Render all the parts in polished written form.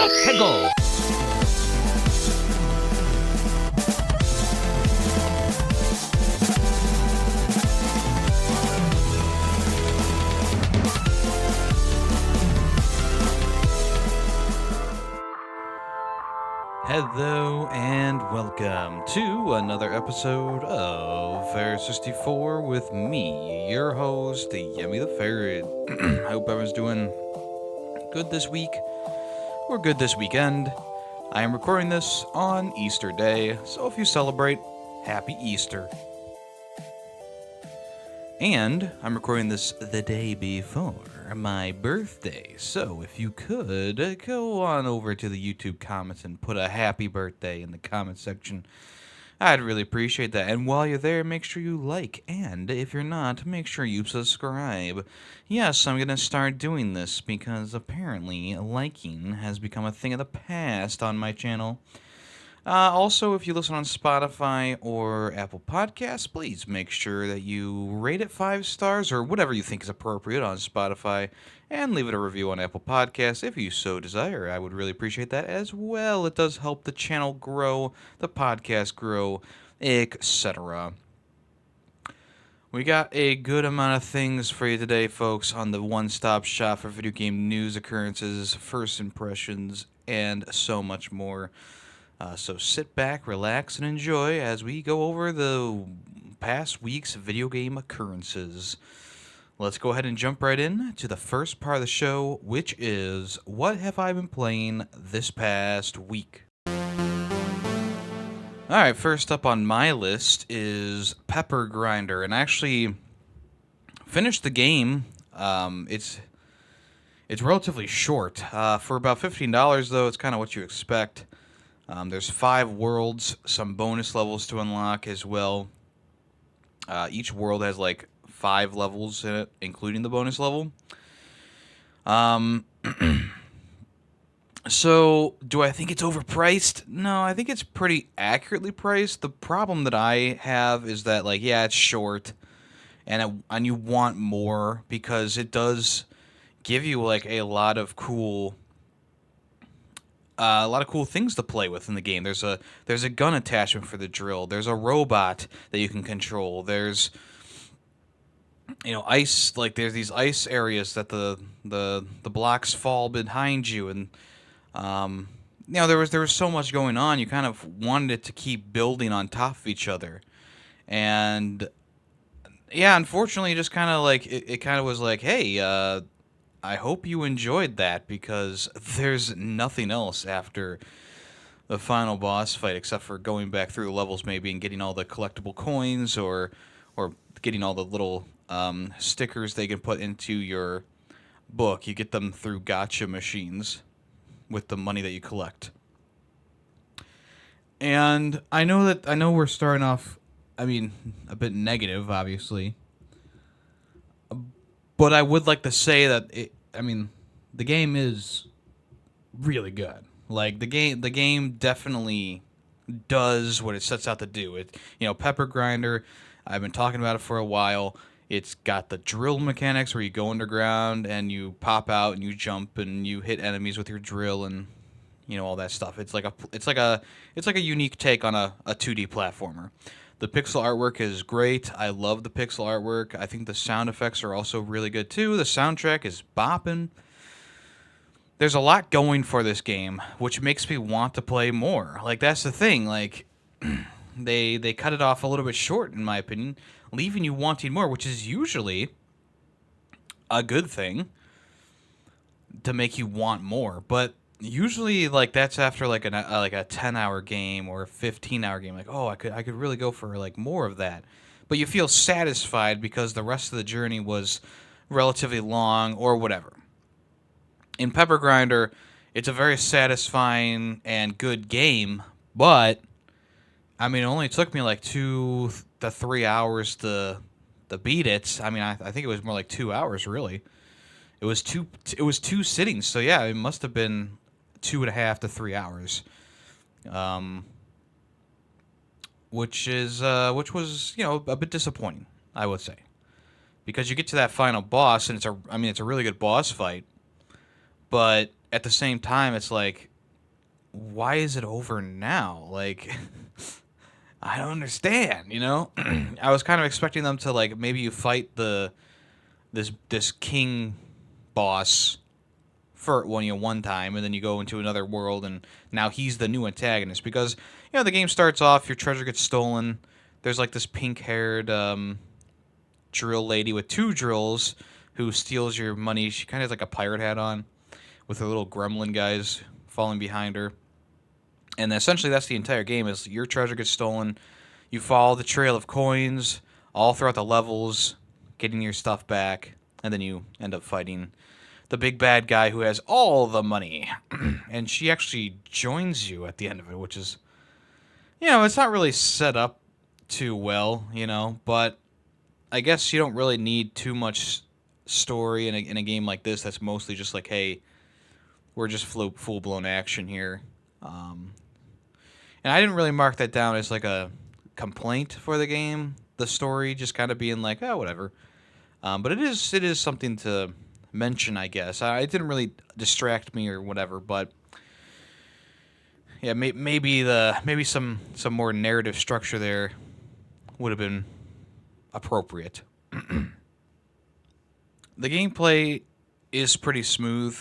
Hegel. Hello and welcome to another episode of Fair 64 with me, your host, Yemmy the Ferret. I hope everyone's doing good this week or good this weekend. I am recording this on Easter Day, so if you celebrate, happy Easter. And I'm recording this the day before my birthday, so if you could, go on over to the YouTube comments and put a happy birthday in the comment section. I'd really appreciate that. And while you're there, make sure you like, and if you're not, make sure you subscribe. Yes, I'm going to start doing this because apparently liking has become a thing of the past on my channel. Also, if you listen on Spotify or Apple Podcasts, please make sure that you rate it 5 stars or whatever you think is appropriate on Spotify, and leave it a review on Apple Podcasts if you so desire. I would really appreciate that as well. It does help the channel grow, the podcast grow, etc. We got a good amount of things for you today, folks, on the one-stop shop for video game news, occurrences, first impressions, and so much more. So sit back, relax, and enjoy as we go over the past week's video game occurrences. Let's go ahead and jump right in to the first part of the show, which is what have I been playing this past week? Alright, first up on my list is Pepper Grinder, and I actually finished the game. It's relatively short. For about $15, though, it's kind of what you expect. There's 5 worlds, some bonus levels to unlock as well. Each world has like 5 levels in it, including the bonus level. So, do I think it's overpriced? No, I think it's pretty accurately priced. The problem that I have is that, like, yeah, it's short, and you want more because it does give you like a lot of cool things to play with in the game. There's a gun attachment for the drill. There's a robot that you can control. There's ice, like there's these ice areas that the blocks fall behind you, and there was so much going on. You kind of wanted it to keep building on top of each other, and yeah, unfortunately, just kind of like it kind of was like, hey, I hope you enjoyed that, because there's nothing else after the final boss fight except for going back through the levels maybe and getting all the collectible coins or getting all the little stickers they can put into your book. You get them through gacha machines with the money that you collect. And I know we're starting off, a bit negative, obviously. But I would like to say that the game is really good. Like the game definitely does what it sets out to do. Pepper Grinder, I've been talking about it for a while. It's got the drill mechanics where you go underground and you pop out and you jump and you hit enemies with your drill and all that stuff. It's like a unique take on a 2D platformer. The pixel artwork is great. I love the pixel artwork. I think the sound effects are also really good too. The soundtrack is bopping. There's a lot going for this game, which makes me want to play more. Like, that's the thing. Like, they cut it off a little bit short, in my opinion, leaving you wanting more, which is usually a good thing to make you want more. But usually, like, that's after like a 10-hour game or a 15-hour game. Like, oh, I could really go for like more of that. But you feel satisfied because the rest of the journey was relatively long or whatever. In Pepper Grinder, it's a very satisfying and good game, but it only took me like 2 to 3 hours to beat it. I think it was more like 2 hours really. It was two sittings, so yeah, it must have been 2.5 to 3 hours, which was a bit disappointing, I would say, because you get to that final boss and it's a really good boss fight, but at the same time it's like why is it over now? Like, I don't understand, you know? I was kind of expecting them to, like, maybe you fight this king boss for one time, and then you go into another world, and now he's the new antagonist. Because, the game starts off, your treasure gets stolen. There's, like, this pink-haired drill lady with 2 drills who steals your money. She kind of has, like, a pirate hat on with her little gremlin guys falling behind her. And essentially that's the entire game, is your treasure gets stolen. You follow the trail of coins all throughout the levels, getting your stuff back, and then you end up fighting the big bad guy who has all the money. And she actually joins you at the end of it, which is, it's not really set up too well, but I guess you don't really need too much story in a game like this that's mostly just like, hey, we're just full-blown action here. And I didn't really mark that down as like a complaint for the game, the story just kind of being like, oh, whatever. But it is something to mention, I guess. It didn't really distract me or whatever, but yeah, maybe some more narrative structure there would have been appropriate. The gameplay is pretty smooth.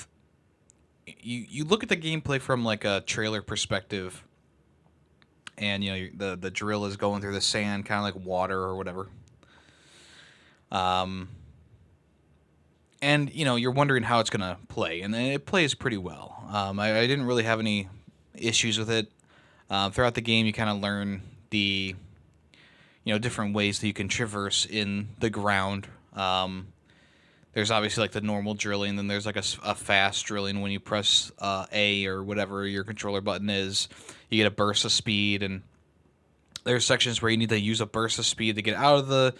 You look at the gameplay from like a trailer perspective, and the drill is going through the sand, kind of like water or whatever. And you're wondering how it's gonna play, and it plays pretty well. I didn't really have any issues with it. Throughout the game, you kind of learn the different ways that you can traverse in the ground. There's obviously like the normal drilling, then there's like a fast drilling when you press A or whatever your controller button is. You get a burst of speed, and there's sections where you need to use a burst of speed to get out of the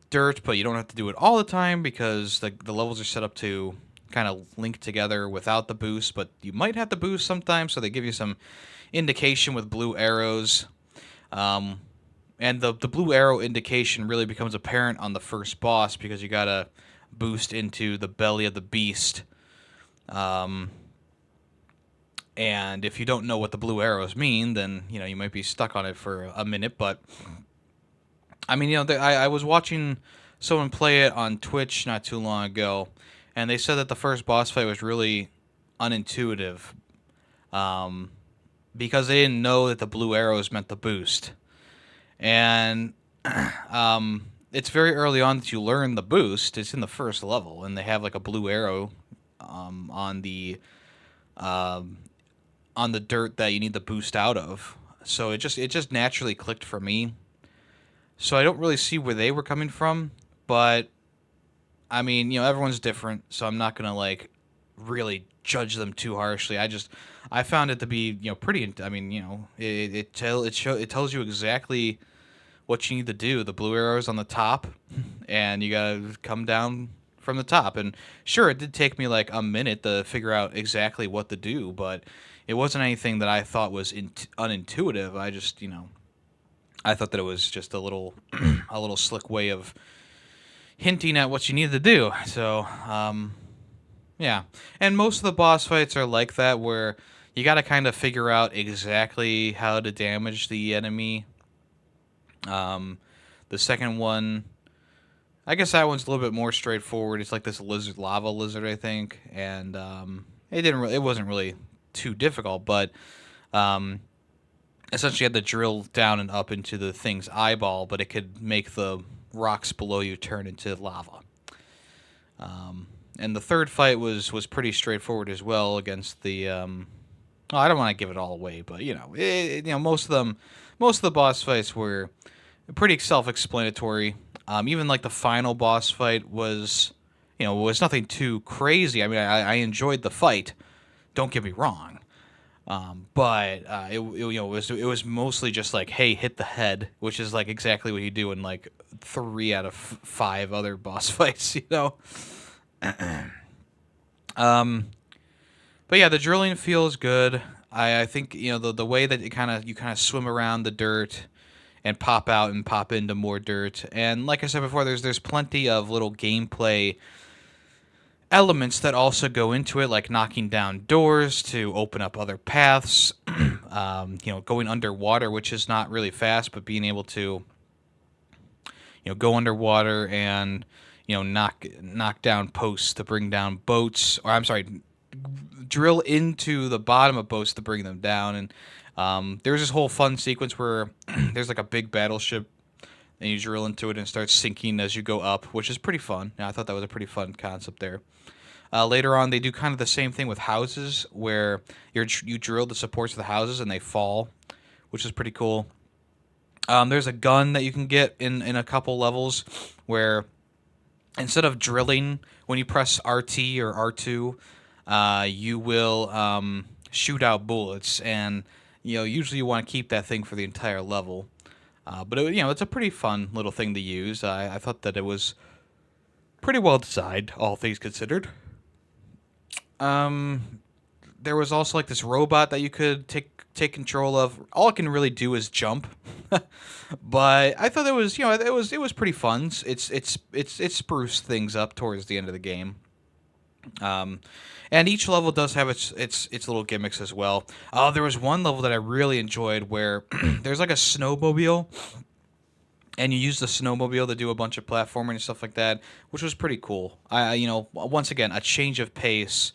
dirt, but you don't have to do it all the time because the levels are set up to kind of link together without the boost, but you might have to boost sometimes, so they give you some indication with blue arrows. And the blue arrow indication really becomes apparent on the first boss because you gotta boost into the belly of the beast. And if you don't know what the blue arrows mean, then you might be stuck on it for a minute. But I mean, I was watching someone play it on Twitch not too long ago, and they said that the first boss fight was really unintuitive, because they didn't know that the blue arrows meant the boost. And it's very early on that you learn the boost. It's in the first level, and they have like a blue arrow on the dirt that you need the boost out of. So it just naturally clicked for me. So I don't really see where they were coming from, but I mean, everyone's different, so I'm not gonna like really judge them too harshly. I found it to be pretty. I mean, it tells you exactly what you need to do. The blue arrows on the top, and you gotta come down from the top. And sure, it did take me like a minute to figure out exactly what to do, but it wasn't anything that I thought was unintuitive. I just, I thought that it was just a little slick way of hinting at what you needed to do. So, yeah. And most of the boss fights are like that, where you got to kind of figure out exactly how to damage the enemy. The second one, I guess that one's a little bit more straightforward. It's like this lava lizard, I think, and it wasn't really too difficult, but essentially you had to drill down and up into the thing's eyeball, but it could make the rocks below you turn into lava. And the third fight was pretty straightforward as well against the. Well, I don't want to give it all away, but most of the boss fights were pretty self-explanatory. Even like the final boss fight was nothing too crazy. I mean, I enjoyed the fight. Don't get me wrong. But it was mostly just like, hey, hit the head, which is like exactly what you do in like 3 out of 5 other boss fights, But yeah, the drilling feels good. I think the way that you kind of swim around the dirt and pop out and pop into more dirt, and like I said before, there's plenty of little gameplay elements that also go into it, like knocking down doors to open up other paths, going underwater, which is not really fast, but being able to, go underwater and, knock down posts to bring down boats, or I'm sorry, drill into the bottom of boats to bring them down. And there's this whole fun sequence where there's like a big battleship, and you drill into it and it starts sinking as you go up, which is pretty fun. I thought that was a pretty fun concept there. Later on, they do kind of the same thing with houses, where you drill the supports of the houses and they fall, which is pretty cool. There's a gun that you can get in a couple levels where instead of drilling, when you press RT or R2, you will shoot out bullets, and usually you want to keep that thing for the entire level. But it's a pretty fun little thing to use. I thought that it was pretty well designed, all things considered. There was also like this robot that you could take control of. All it can really do is jump, but I thought it was it was pretty fun. It spruced things up towards the end of the game. Um, and each level does have its little gimmicks as well. There was one level that I really enjoyed where there's like a snowmobile, and you use the snowmobile to do a bunch of platforming and stuff like that, which was pretty cool. Once again, a change of pace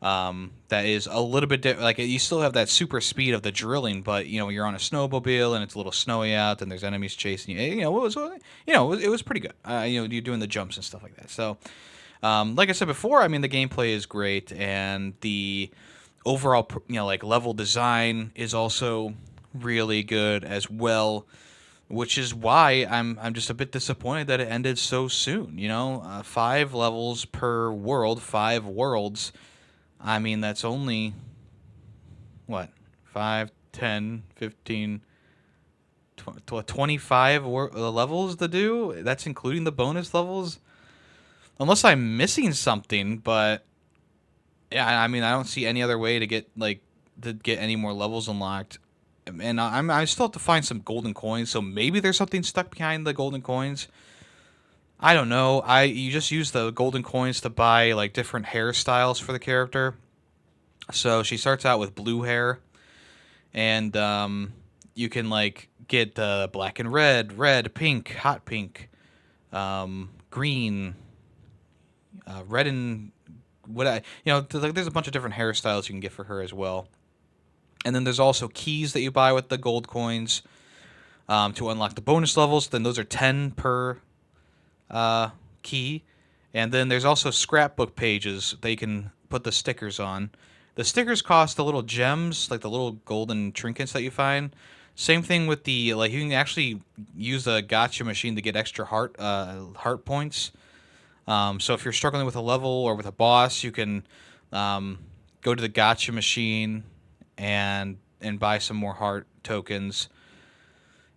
that is a little bit like you still have that super speed of the drilling, but you're on a snowmobile and it's a little snowy out and there's enemies chasing you. It was pretty good. You're doing the jumps and stuff like that. So, like I said before, I mean the gameplay is great, and the overall like level design is also really good as well, which is why I'm just a bit disappointed that it ended so soon. 5 levels per world, 5 worlds. I mean, that's only, what, 5, 10, 15, 25 levels to do? That's including the bonus levels? Unless I'm missing something, but yeah, I mean, I don't see any other way to get any more levels unlocked. And I still have to find some golden coins, so maybe there's something stuck behind the golden coins. I don't know. You just use the golden coins to buy like different hairstyles for the character. So she starts out with blue hair, and you can like get black and red, pink, hot pink, green, red and there's a bunch of different hairstyles you can get for her as well. And then there's also keys that you buy with the gold coins to unlock the bonus levels. Then those are 10 per key. And then there's also scrapbook pages that you can put the stickers on. The stickers cost the little gems, like the little golden trinkets that you find. Same thing with the you can actually use a gotcha machine to get extra heart points. So if you're struggling with a level or with a boss, you can go to the gotcha machine and buy some more heart tokens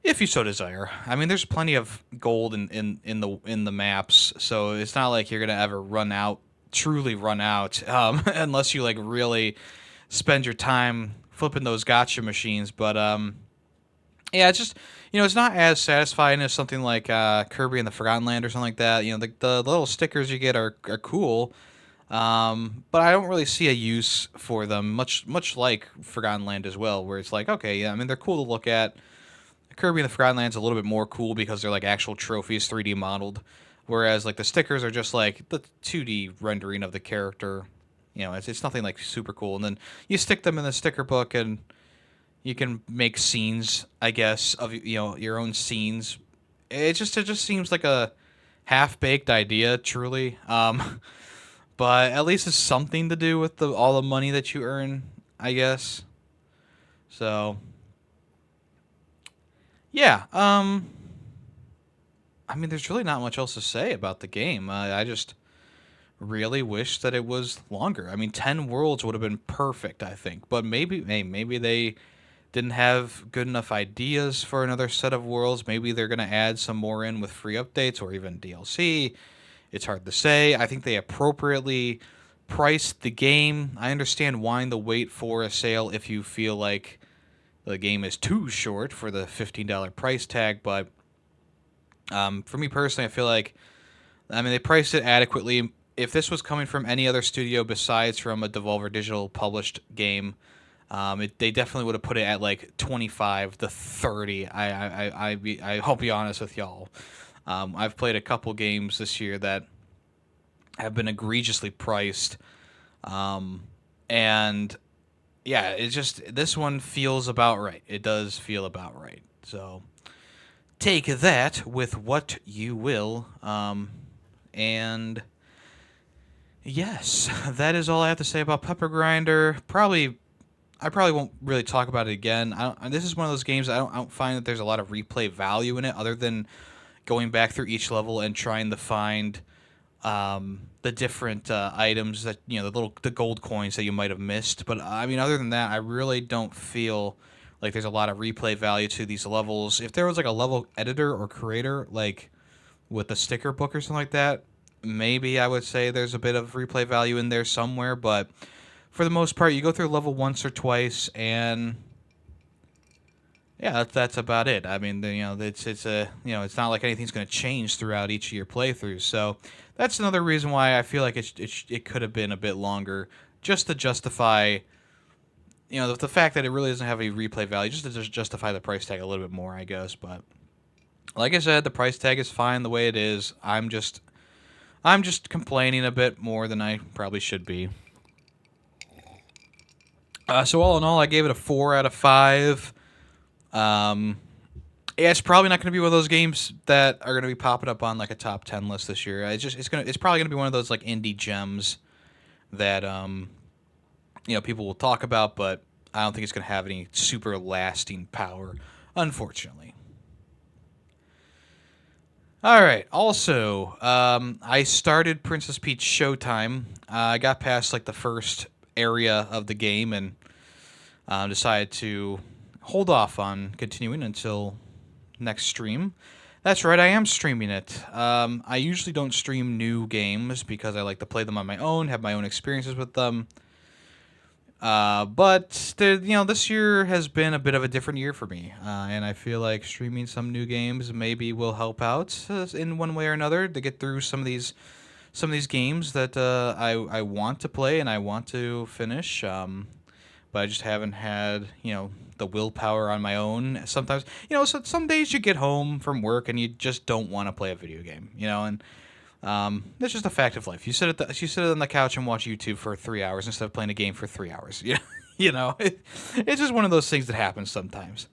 if you so desire. I mean, there's plenty of gold in the maps, so it's not like you're gonna ever truly run out, unless you like really spend your time flipping those gotcha machines. But yeah, it's just it's not as satisfying as something like Kirby and the Forgotten Land or something like that. The little stickers you get are cool. But I don't really see a use for them, much like Forgotten Land as well, where it's like, okay, yeah, I mean, they're cool to look at. Kirby and the Forgotten Land's a little bit more cool because they're like actual trophies, 3D modeled, whereas like the stickers are just like the 2D rendering of the character. It's nothing like super cool. And then you stick them in the sticker book, and you can make scenes, I guess, of your own scenes. It just seems like a half-baked idea, truly. But at least it's something to do with all the money that you earn, I guess. So, yeah. I mean, there's really not much else to say about the game. I just really wish that it was longer. I mean, 10 worlds would have been perfect, I think. But maybe they didn't have good enough ideas for another set of worlds. Maybe they're going to add some more in with free updates or even DLC. It's hard to say. I think they appropriately priced the game. I understand wanting to wait for a sale if you feel like the game is too short for the $15 price tag, but for me personally, I feel like, I mean, they priced it adequately. if this was coming from any other studio besides from a Devolver Digital published game, they definitely would have put it at like 25 to 30. I'll be honest with y'all. I've played a couple games this year that have been egregiously priced, and yeah, it's just this one feels about right. It does feel about right. So take that with what you will. And yes, that is all I have to say about Pepper Grinder. I probably won't really talk about it again. This is one of those games I don't find that there's a lot of replay value in it, other than going back through each level and trying to find the different items that the gold coins that you might have missed. But I mean, other than that, I really don't feel like there's a lot of replay value to these levels. If there was like a level editor or creator, like with a sticker book or something like that, maybe I would say there's a bit of replay value in there somewhere. But for the most part, you go through a level once or twice, and yeah, that's about it. I mean, it's not like anything's going to change throughout each of your playthroughs. So that's another reason why I feel like it could have been a bit longer, just to justify, the fact that it really doesn't have any replay value, just to justify the price tag a little bit more, I guess. But like I said, the price tag is fine the way it is. I'm just complaining a bit more than I probably should be. So all in all, I gave it a 4 out of 5. Yeah, it's probably not going to be one of those games that are going to be popping up on like a top 10 list this year. It's probably going to be one of those like indie gems that people will talk about, but I don't think it's going to have any super lasting power, unfortunately. All right. Also, I started Princess Peach Showtime. I got past like the first area of the game and decided to hold off on continuing until next stream. That's right, I am streaming it. I usually don't stream new games because I like to play them on my own, have my own experiences with them. But this year has been a bit of a different year for me, and I feel like streaming some new games maybe will help out in one way or another to get through some of these games that I want to play and I want to finish. But I just haven't had the willpower on my own. Sometimes so some days you get home from work and you just don't want to play a video game, and that's just a fact of life. You sit on the couch and watch YouTube for 3 hours instead of playing a game for 3 hours. It's just one of those things that happens sometimes.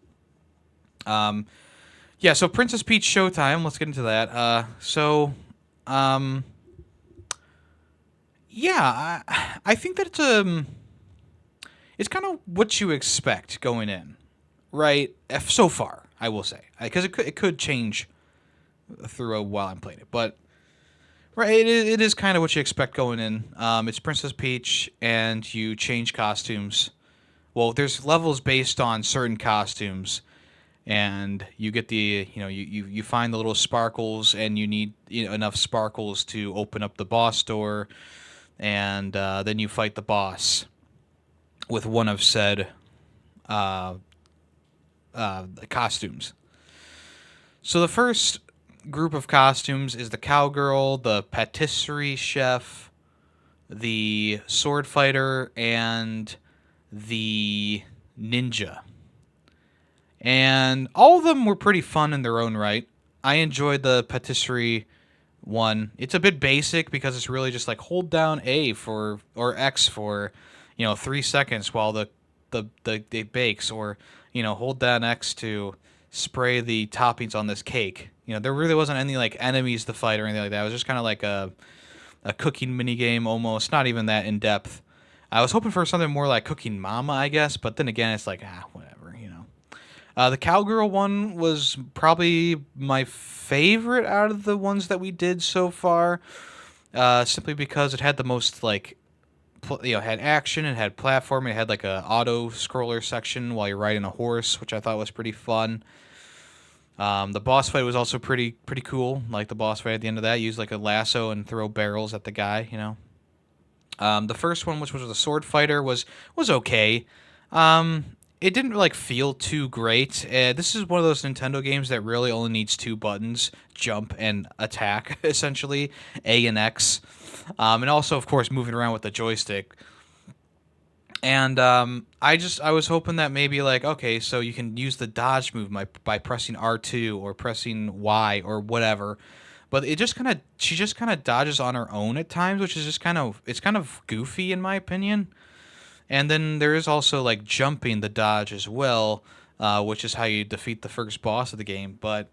Yeah. So Princess Peach Showtime. Let's get into that. Yeah, I think that it's kind of what you expect going in, right? So far, I will say, because it could change through while I'm playing it, but right, it is kind of what you expect going in. It's Princess Peach, and you change costumes. Well, there's levels based on certain costumes, and you get you find the little sparkles, and you need enough sparkles to open up the boss door, and then you fight the boss with one of said costumes. So the first group of costumes is the cowgirl, the patisserie chef, the sword fighter, and the ninja. And all of them were pretty fun in their own right. I enjoyed the patisserie one. It's a bit basic because it's really just like hold down A or X for 3 seconds while it bakes, or hold down X to spray the toppings on this cake. There really wasn't any like enemies to fight or anything like that. It was just kind of like a cooking mini game almost, not even that in depth. I was hoping for something more like Cooking Mama, I guess, but then again, it's like whatever. The cowgirl one was probably my favorite out of the ones that we did so far, simply because it had the most like. Had action, it had platforming, it had like a auto scroller section while you're riding a horse, which I thought was pretty fun. The boss fight was also pretty cool. Like the boss fight at the end of that, you use like a lasso and throw barrels at the guy. The first one, which was the sword fighter, was okay. it didn't like feel too great. This is one of those Nintendo games that really only needs two buttons: jump and attack, essentially, A and X, and also of course moving around with the joystick. And I was hoping that maybe like, okay, so you can use the dodge move by pressing R2 or pressing Y or whatever. But she just kind of dodges on her own at times, which is just it's kind of goofy in my opinion. And then there is also like jumping the dodge as well, which is how you defeat the first boss of the game. But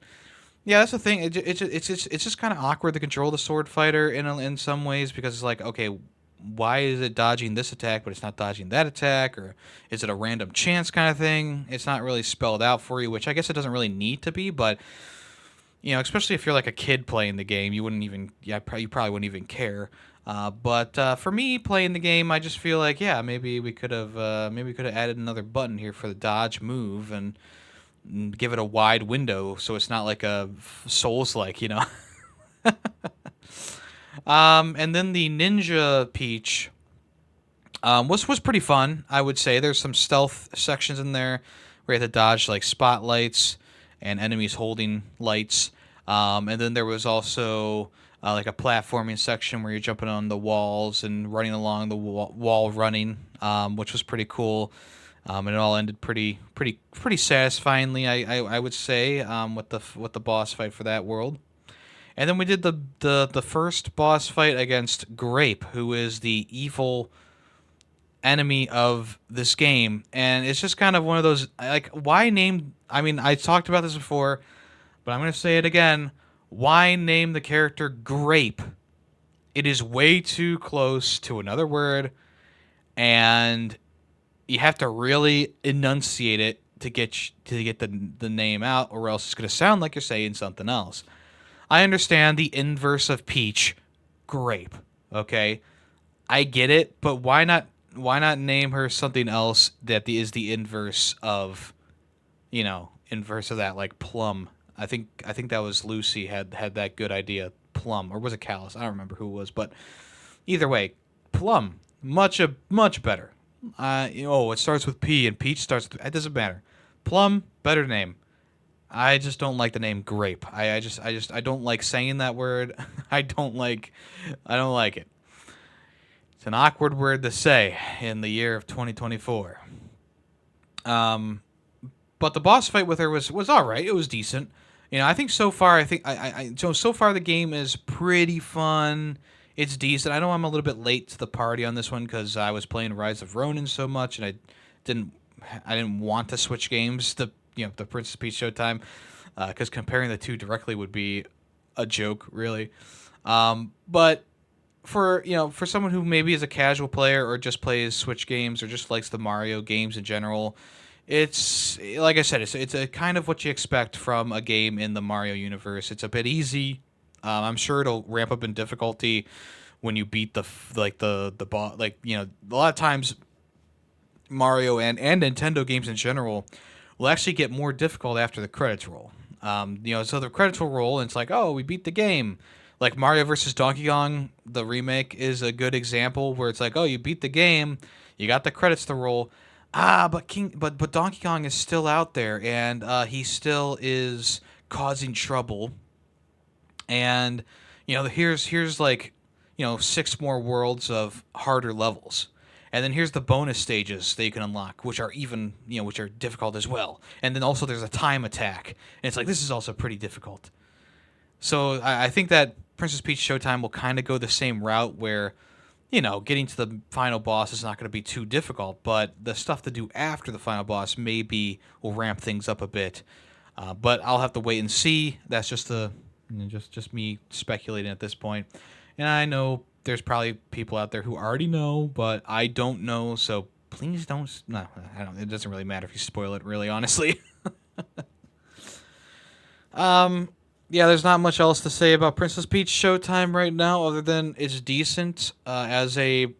yeah, that's the thing. It's just kind of awkward to control the sword fighter in some ways, because it's like, okay, why is it dodging this attack but it's not dodging that attack, or is it a random chance kind of thing? It's not really spelled out for you, which I guess it doesn't really need to be, but especially if you're like a kid playing the game, you wouldn't even, yeah, you probably wouldn't even care. But for me playing the game, I just feel like, yeah, maybe we could have added another button here for the dodge move and give it a wide window so it's not like a Souls like. And then the Ninja Peach was pretty fun, I would say. There's some stealth sections in there where you have to dodge like spotlights and enemies holding lights. And then there was also like a platforming section where you're jumping on the walls and running along the wall running, which was pretty cool. And it all ended pretty satisfyingly, I would say, with the boss fight for that world. And then we did the first boss fight against Grape, who is the evil enemy of this game. And it's just kind of one of those, like, why name, I mean, I talked about this before, but I'm going to say it again. Why name the character Grape? It is way too close to another word, and you have to really enunciate it to get the name out, or else it's going to sound like you're saying something else. I understand the inverse of peach, grape. Okay, I get it, but why not name her something else that is the inverse of, inverse of that, like plum. I think that was Lucy had that good idea, plum, or was it Callus? I don't remember who it was, but either way, plum, much better. It starts with P and peach starts with, it doesn't matter. Plum, better name. I just don't like the name grape. I don't like saying that word. I don't like it. It's an awkward word to say in the year of 2024. But the boss fight with her was all right. It was decent. I think so far. So far the game is pretty fun. It's decent. I know I'm a little bit late to the party on this one because I was playing Rise of Ronin so much, and didn't I didn't want to switch games to the Princess Peach Showtime, because comparing the two directly would be a joke, really. But for someone who maybe is a casual player or just plays Switch games or just likes the Mario games in general, it's like I said, it's a kind of what you expect from a game in the Mario universe. It's a bit easy. I'm sure it'll ramp up in difficulty when you beat the boss. Like, a lot of times Mario and Nintendo games in general will actually get more difficult after the credits roll. So the credits will roll and it's like, oh, we beat the game. Like Mario versus Donkey Kong, the remake is a good example where it's like, oh, you beat the game, you got the credits to roll. But Donkey Kong is still out there, and he still is causing trouble. And here's like 6 more worlds of harder levels. And then here's the bonus stages that you can unlock, which are even, which are difficult as well. And then also there's a time attack. And it's like, this is also pretty difficult. So I think that Princess Peach Showtime will kind of go the same route where, getting to the final boss is not going to be too difficult, but the stuff to do after the final boss maybe will ramp things up a bit. But I'll have to wait and see. That's just just me speculating at this point. And I know there's probably people out there who already know, but I don't know, so please don't. No, I don't. It doesn't really matter if you spoil it, really, honestly. Yeah, there's not much else to say about Princess Peach Showtime right now, other than it's decent. As a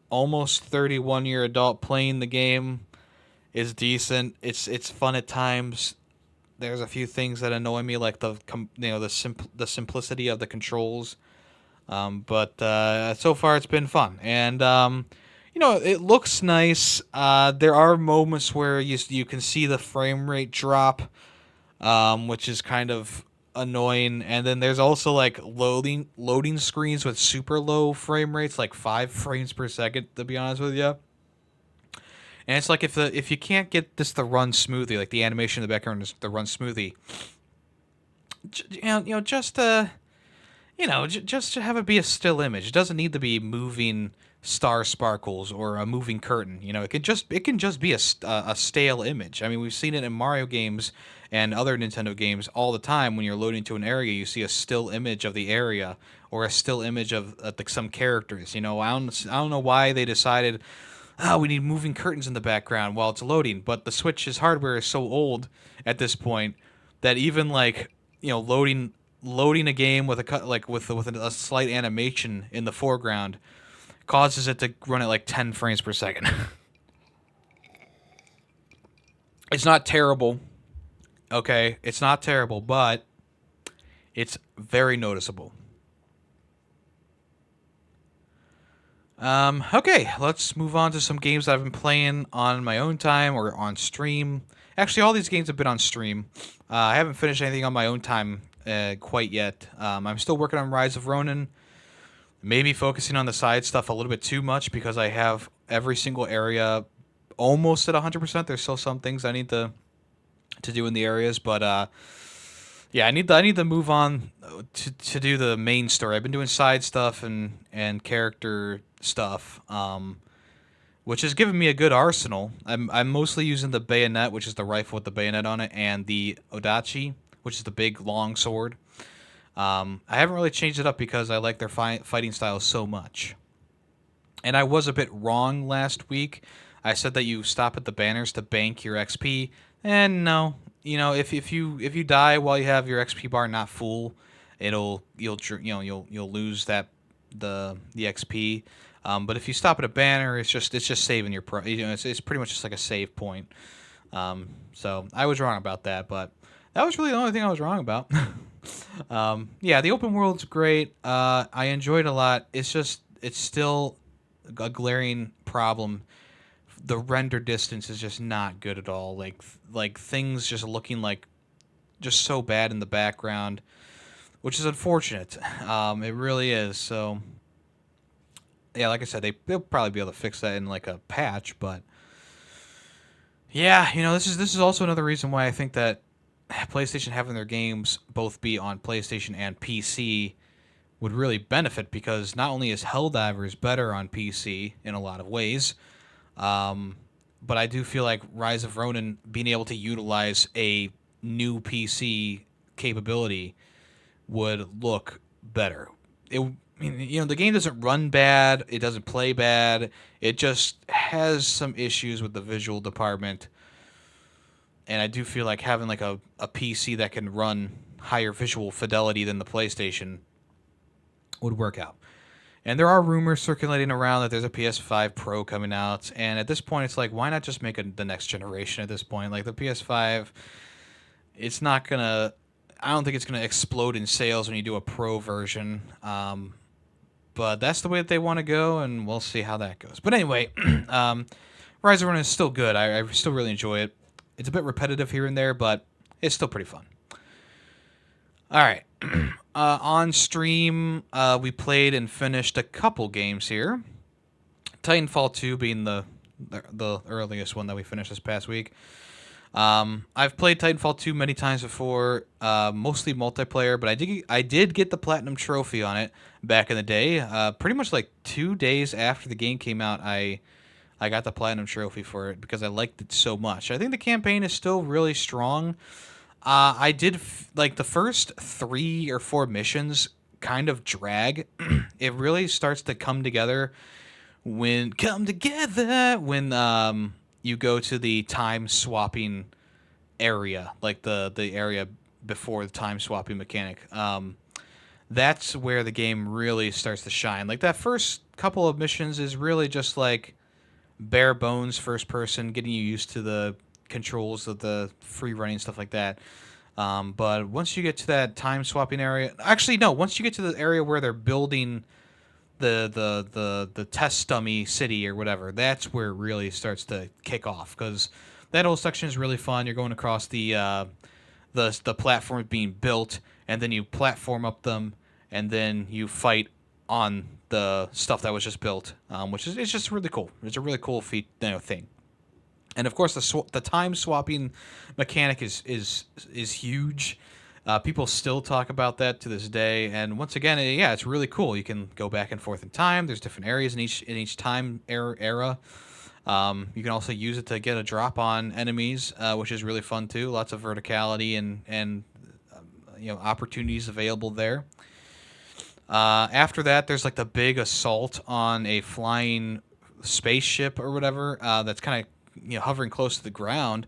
almost 31-year adult playing the game, is decent. It's fun at times. There's a few things that annoy me, like the simplicity of the controls. But so far it's been fun, and It looks nice. There are moments where you can see the frame rate drop, which is kind of annoying. And then there's also like loading screens with super low frame rates, like 5 frames per second. To be honest with you, and it's like if you can't get this to run smoothly, like the animation in the background is to run smoothly, just to have it be a still image. It doesn't need to be moving star sparkles or a moving curtain. It can just be a stale image. I mean, we've seen it in Mario games and other Nintendo games all the time. When you're loading to an area, you see a still image of the area or a still image of like some characters. I don't know why they decided, oh, we need moving curtains in the background while it's loading. But the Switch's hardware is so old at this point that even like loading a game with a cut like with a slight animation in the foreground causes it to run at like 10 frames per second. It's not terrible, okay? It's not terrible, but it's very noticeable. Okay, let's move on to some games that I've been playing on my own time or on stream. Actually, all these games have been on stream. I haven't finished anything on my own time quite yet. I'm still working on Rise of Ronin. Maybe focusing on the side stuff a little bit too much because I have every single area almost at 100%. There's still some things I need to do in the areas, but yeah, I need to move on to do the main story. I've been doing side stuff and character stuff, which has given me a good arsenal. I'm mostly using the bayonet, which is the rifle with the bayonet on it, and the odachi, which is the big long sword. I haven't really changed it up because I like their fighting style so much. And I was a bit wrong last week. I said that you stop at the banners to bank your XP, and no, if you die while you have your XP bar not full, you'll lose the XP. But if you stop at a banner, it's just saving your it's pretty much just like a save point. So I was wrong about that, but that was really the only thing I was wrong about. Yeah, the open world's great. I enjoyed it a lot. It's still a glaring problem. The render distance is just not good at all. Like things just looking like just so bad in the background, which is unfortunate. It really is. So yeah, like I said, they'll probably be able to fix that in like a patch. But yeah, this is also another reason why I think that PlayStation having their games both be on PlayStation and PC would really benefit, because not only is Helldivers better on PC in a lot of ways, but I do feel like Rise of Ronin being able to utilize a new PC capability would look better. The game doesn't run bad, it doesn't play bad, it just has some issues with the visual department. And I do feel like having like a PC that can run higher visual fidelity than the PlayStation would work out. And there are rumors circulating around that there's a PS5 Pro coming out. And at this point, it's like, why not just make the next generation at this point? Like the PS5, it's not going to... I don't think it's going to explode in sales when you do a Pro version. But that's the way that they want to go, and we'll see how that goes. But anyway, Rise of Ronin is still good. I still really enjoy it. It's a bit repetitive here and there, but it's still pretty fun. All right. On stream, we played and finished a couple games here. Titanfall 2 being the earliest one that we finished this past week. I've played Titanfall 2 many times before, mostly multiplayer, but I did get the Platinum Trophy on it back in the day. Pretty much like 2 days after the game came out, I got the Platinum Trophy for it because I liked it so much. I think the campaign is still really strong. I did like the first 3 or 4 missions kind of drag. It really starts to come together when you go to the time swapping area, like the area before the time swapping mechanic. That's where the game really starts to shine. Like that first couple of missions is really just like bare bones first person, getting you used to the controls of the free running stuff like that. But once you get to that time swapping area, actually no, once you get to the area where they're building the test dummy city or whatever, that's where it really starts to kick off, because that whole section is really fun. You're going across the platforms being built, and then you platform up them, and then you fight on the stuff that was just built, which is it's just really cool. It's a really cool thing. And of course, the time swapping mechanic is huge. People still talk about that to this day, and once again, yeah, it's really cool. You can go back and forth in time. There's different areas in each time era. You can also use it to get a drop on enemies, which is really fun too. Lots of verticality and opportunities available there. After that, there's like the big assault on a flying spaceship or whatever, that's kind of hovering close to the ground.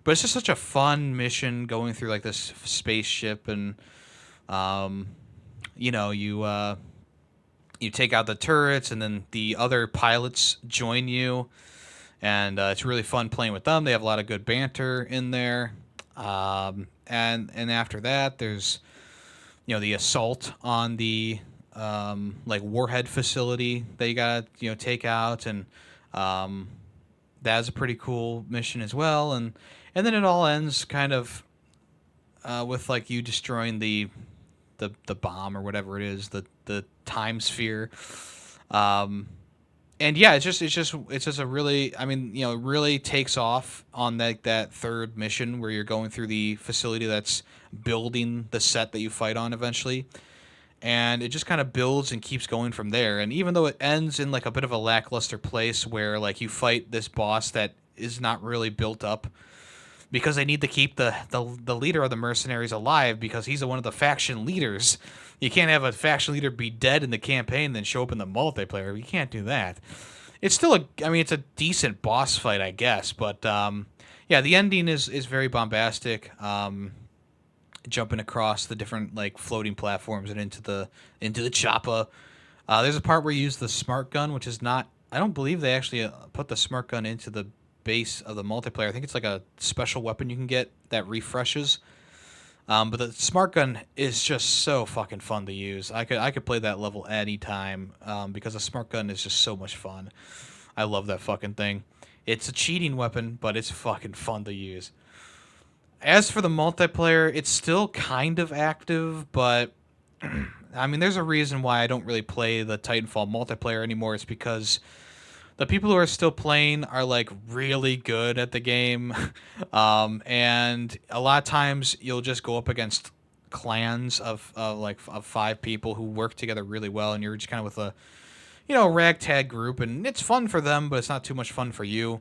But it's just such a fun mission going through like this spaceship, and you take out the turrets, and then the other pilots join you, and it's really fun playing with them. They have a lot of good banter in there, and after that, there's the assault on the like warhead facility that you gotta take out, and that's a pretty cool mission as well, and then it all ends kind of with like you destroying the bomb or whatever it is, the time sphere. And yeah, it's just a really, I mean, it really takes off on that third mission where you're going through the facility that's building the set that you fight on eventually. And it just kind of builds and keeps going from there. And even though it ends in like a bit of a lackluster place where like you fight this boss that is not really built up, because they need to keep the leader of the mercenaries alive, because he's one of the faction leaders. You can't have a faction leader be dead in the campaign and then show up in the multiplayer. You can't do that. It's still it's a decent boss fight, I guess, but yeah, the ending is very bombastic. Jumping across the different like floating platforms and into the chopper. There's a part where you use the smart gun, which is not. I don't believe they actually put the smart gun into the base of the multiplayer. I think it's like a special weapon you can get that refreshes. But the smart gun is just so fucking fun to use. I could play that level anytime, because the smart gun is just so much fun. I love that fucking thing. It's a cheating weapon, but it's fucking fun to use. As for the multiplayer, it's still kind of active, but I mean, there's a reason why I don't really play the Titanfall multiplayer anymore. It's because the people who are still playing are like really good at the game, and a lot of times you'll just go up against clans of 5 people who work together really well, and you're just kind of with a ragtag group, and it's fun for them, but it's not too much fun for you.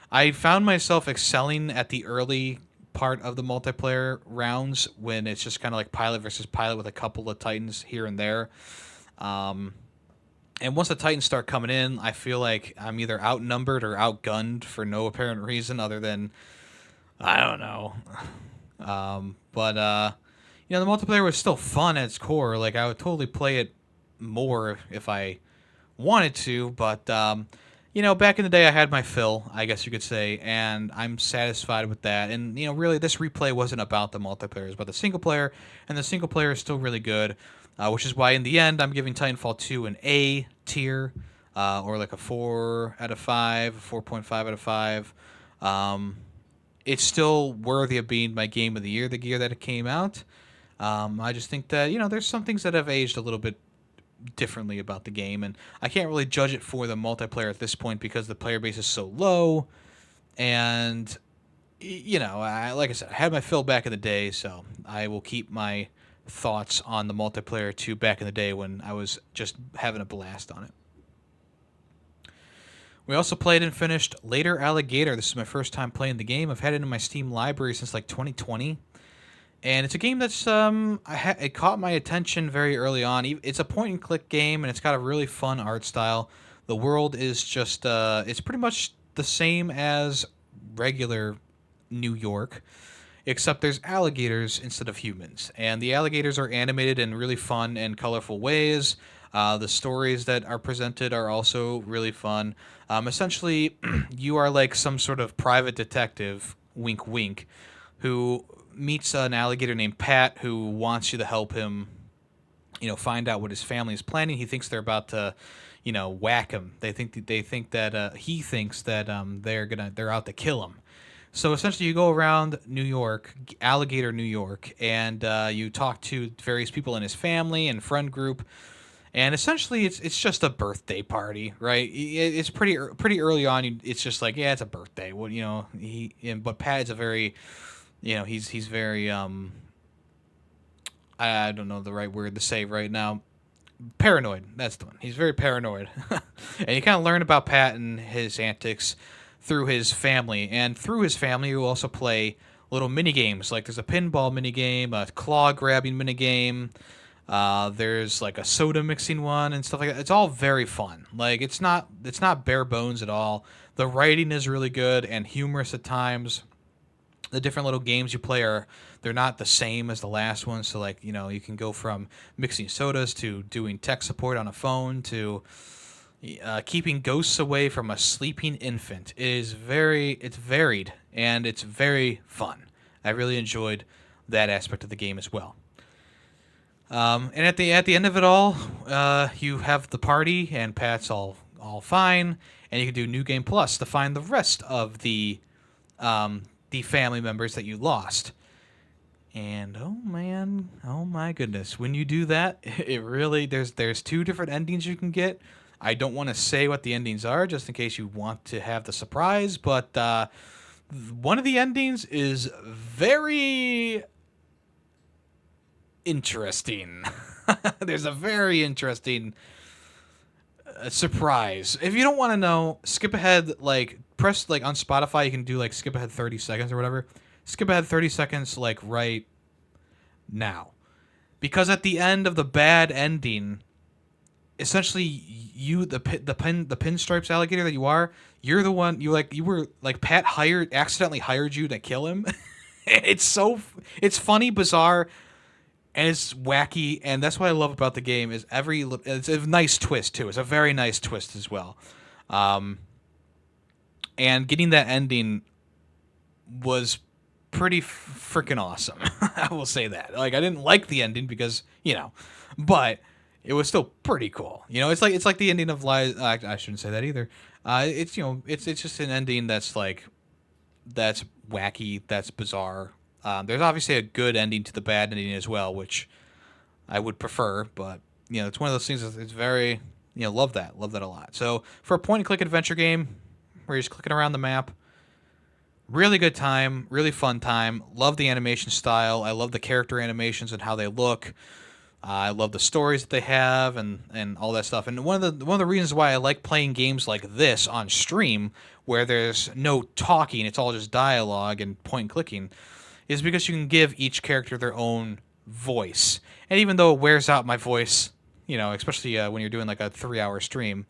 I found myself excelling at the early part of the multiplayer rounds when it's just kind of like pilot versus pilot with a couple of Titans here and there. And once the Titans start coming in, I feel like I'm either outnumbered or outgunned for no apparent reason other than, I don't know. But the multiplayer was still fun at its core. Like, I would totally play it more if I wanted to, but back in the day I had my fill, I guess you could say, and I'm satisfied with that. And really, this replay wasn't about the multiplayer, it was about the single player, and the single player is still really good. Which is why in the end I'm giving Titanfall 2 an A tier, or like a 4 out of 5, 4.5 out of 5. It's still worthy of being my game of the year, the year that it came out. I just think that there's some things that have aged a little bit differently about the game, and I can't really judge it for the multiplayer at this point because the player base is so low, and like I said, I had my fill back in the day, so I will keep my thoughts on the multiplayer to back in the day when I was just having a blast on it. We also played and finished Later Alligator. This is my first time playing the game. I've had it in my Steam library since like 2020. And it's a game that's it caught my attention very early on. It's a point and click game, and it's got a really fun art style. The world is just it's pretty much the same as regular New York, except there's alligators instead of humans. And the alligators are animated in really fun and colorful ways. The stories that are presented are also really fun. Essentially, you are like some sort of private detective, wink wink, who meets an alligator named Pat who wants you to help him find out what his family is planning. He thinks they're about to, whack him. They think that he thinks that they're out to kill him. So essentially, you go around New York, Alligator, New York, and you talk to various people in his family and friend group. And essentially, it's just a birthday party, right? It's pretty early on. It's just like, yeah, it's a birthday. Well, but Pat is a very, he's very I don't know the right word to say right now. Paranoid. That's the one. He's very paranoid, and you kind of learn about Pat and his antics through his family, and through his family, you also play little mini games. Like there's a pinball mini game, a claw grabbing mini game. There's like a soda mixing one and stuff like that. It's all very fun. Like it's not bare bones at all. The writing is really good and humorous at times. The different little games you play they're not the same as the last one. So like you can go from mixing sodas to doing tech support on a phone to keeping ghosts away from a sleeping infant. It's varied and it's very fun. I really enjoyed that aspect of the game as well. And at the end of it all, you have the party, and Pat's all fine, and you can do New Game Plus to find the rest of the family members that you lost. And oh man, oh my goodness, when you do that, it really there's two different endings you can get. I don't want to say what the endings are, just in case you want to have the surprise, but one of the endings is very interesting. There's a very interesting surprise. If you don't want to know, skip ahead. Like press like on Spotify, you can do like skip ahead 30 seconds or whatever. Skip ahead 30 seconds like right now, because at the end of the bad ending, essentially the pinstripes alligator that you're the one you were like Pat accidentally hired you to kill him. It's funny, bizarre, and it's wacky, and that's what I love about the game. It's a nice twist too. It's a very nice twist as well, and getting that ending was pretty freaking awesome. I will say that. Like I didn't like the ending because but it was still pretty cool. It's like the ending of Lies. I shouldn't say that either. It's just an ending that's wacky, that's bizarre. There's obviously a good ending to the bad ending as well, which I would prefer, but it's one of those things. It's very love that a lot. So for a point and click adventure game where you're just clicking around the map, really good time, really fun time. Love the animation style. I love the character animations and how they look. I love the stories that they have and all that stuff. And one of the reasons why I like playing games like this on stream, where there's no talking, it's all just dialogue and point and clicking, is because you can give each character their own voice. And even though it wears out my voice, especially when you're doing like a 3-hour stream,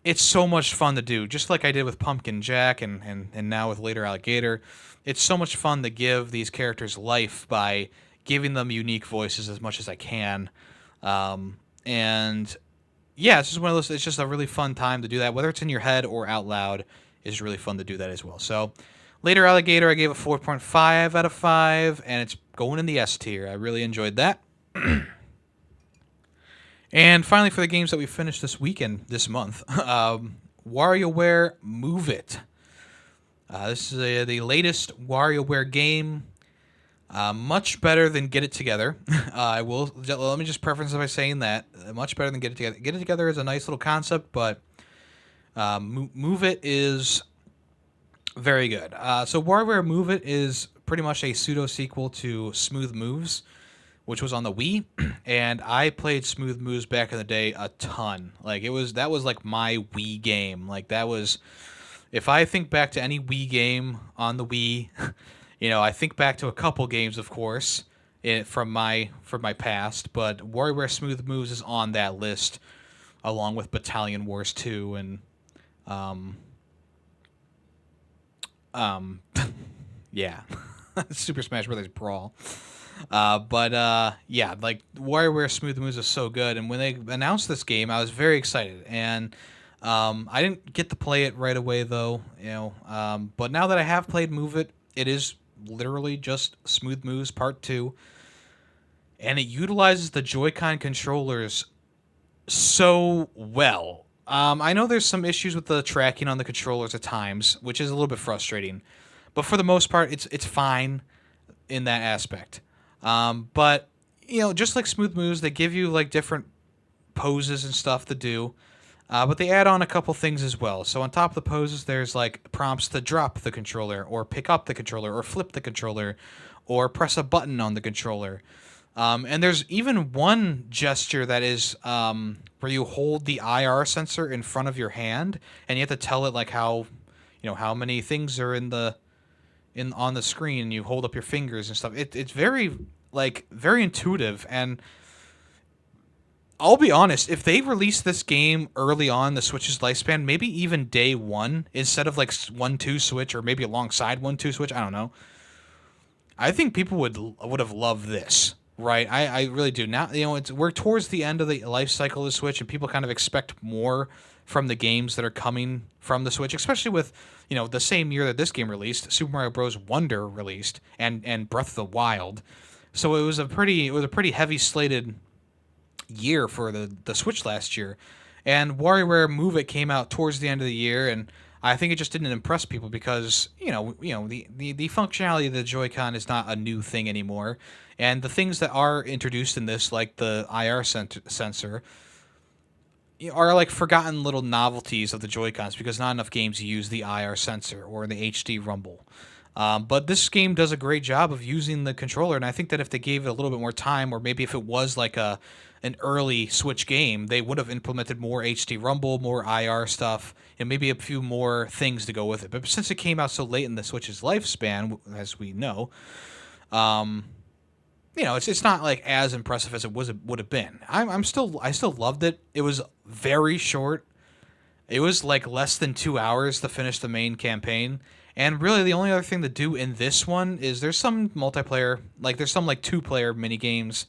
it's so much fun to do. Just like I did with Pumpkin Jack and now with Later Alligator, it's so much fun to give these characters life by giving them unique voices as much as I can. And yeah, it's just one of those. It's just a really fun time to do that, whether it's in your head or out loud. Is really fun to do that as well. So, Later Alligator, I gave a 4.5 out of 5, and it's going in the S tier. I really enjoyed that. And finally, for the games that we finished this month, WarioWare Move It. This is the latest WarioWare game. Much better than Get It Together. Let me just preface by saying that much better than Get It Together. Get It Together is a nice little concept, but Move It is very good. So WarioWare Move It is pretty much a pseudo sequel to Smooth Moves, which was on the Wii, and I played Smooth Moves back in the day a ton. Like that was like my Wii game. Like that was, if I think back to any Wii game on the Wii. I think back to a couple games, of course, from my past, but WarioWare Smooth Moves is on that list, along with Battalion Wars 2 and yeah, Super Smash Bros. Brawl. Yeah, like WarioWare Smooth Moves is so good, and when they announced this game, I was very excited, and I didn't get to play it right away though, but now that I have played Move It, it is literally just Smooth Moves Part 2. and it utilizes the Joy-Con controllers so well. I know there's some issues with the tracking on the controllers at times, which is a little bit frustrating, but for the most part, it's fine in that aspect. But just like Smooth Moves, they give you like different poses and stuff to do. But they add on a couple things as well. So on top of the poses, there's like prompts to drop the controller, or pick up the controller, or flip the controller, or press a button on the controller. And there's even one gesture that is where you hold the IR sensor in front of your hand, and you have to tell it like how many things are in on the screen, and you hold up your fingers and stuff. It's very very intuitive, and I'll be honest, if they released this game early on the Switch's lifespan, maybe even day one, instead of like 1-2 Switch, or maybe alongside 1-2 Switch, I don't know. I think people would have loved this, right? I really do. Now, we're towards the end of the life cycle of the Switch, and people kind of expect more from the games that are coming from the Switch, especially with, the same year that this game released, Super Mario Bros. Wonder released, and Breath of the Wild. So it was a pretty heavy slated year for the Switch last year, and WarioWare Move It came out towards the end of the year, and I think it just didn't impress people because the functionality of the Joy-Con is not a new thing anymore, and the things that are introduced in this, like the IR sensor, are like forgotten little novelties of the Joy-Cons because not enough games use the IR sensor or the HD rumble. But this game does a great job of using the controller, and I think that if they gave it a little bit more time, or maybe if it was like an early Switch game, they would have implemented more HD Rumble, more IR stuff, and maybe a few more things to go with it. But since it came out so late in the Switch's lifespan, as we know, it's not like as impressive as it would have been. I still loved it. It was very short. It was like less than 2 hours to finish the main campaign. And really, the only other thing to do in this one is there's some multiplayer, like there's some like 2-player mini games,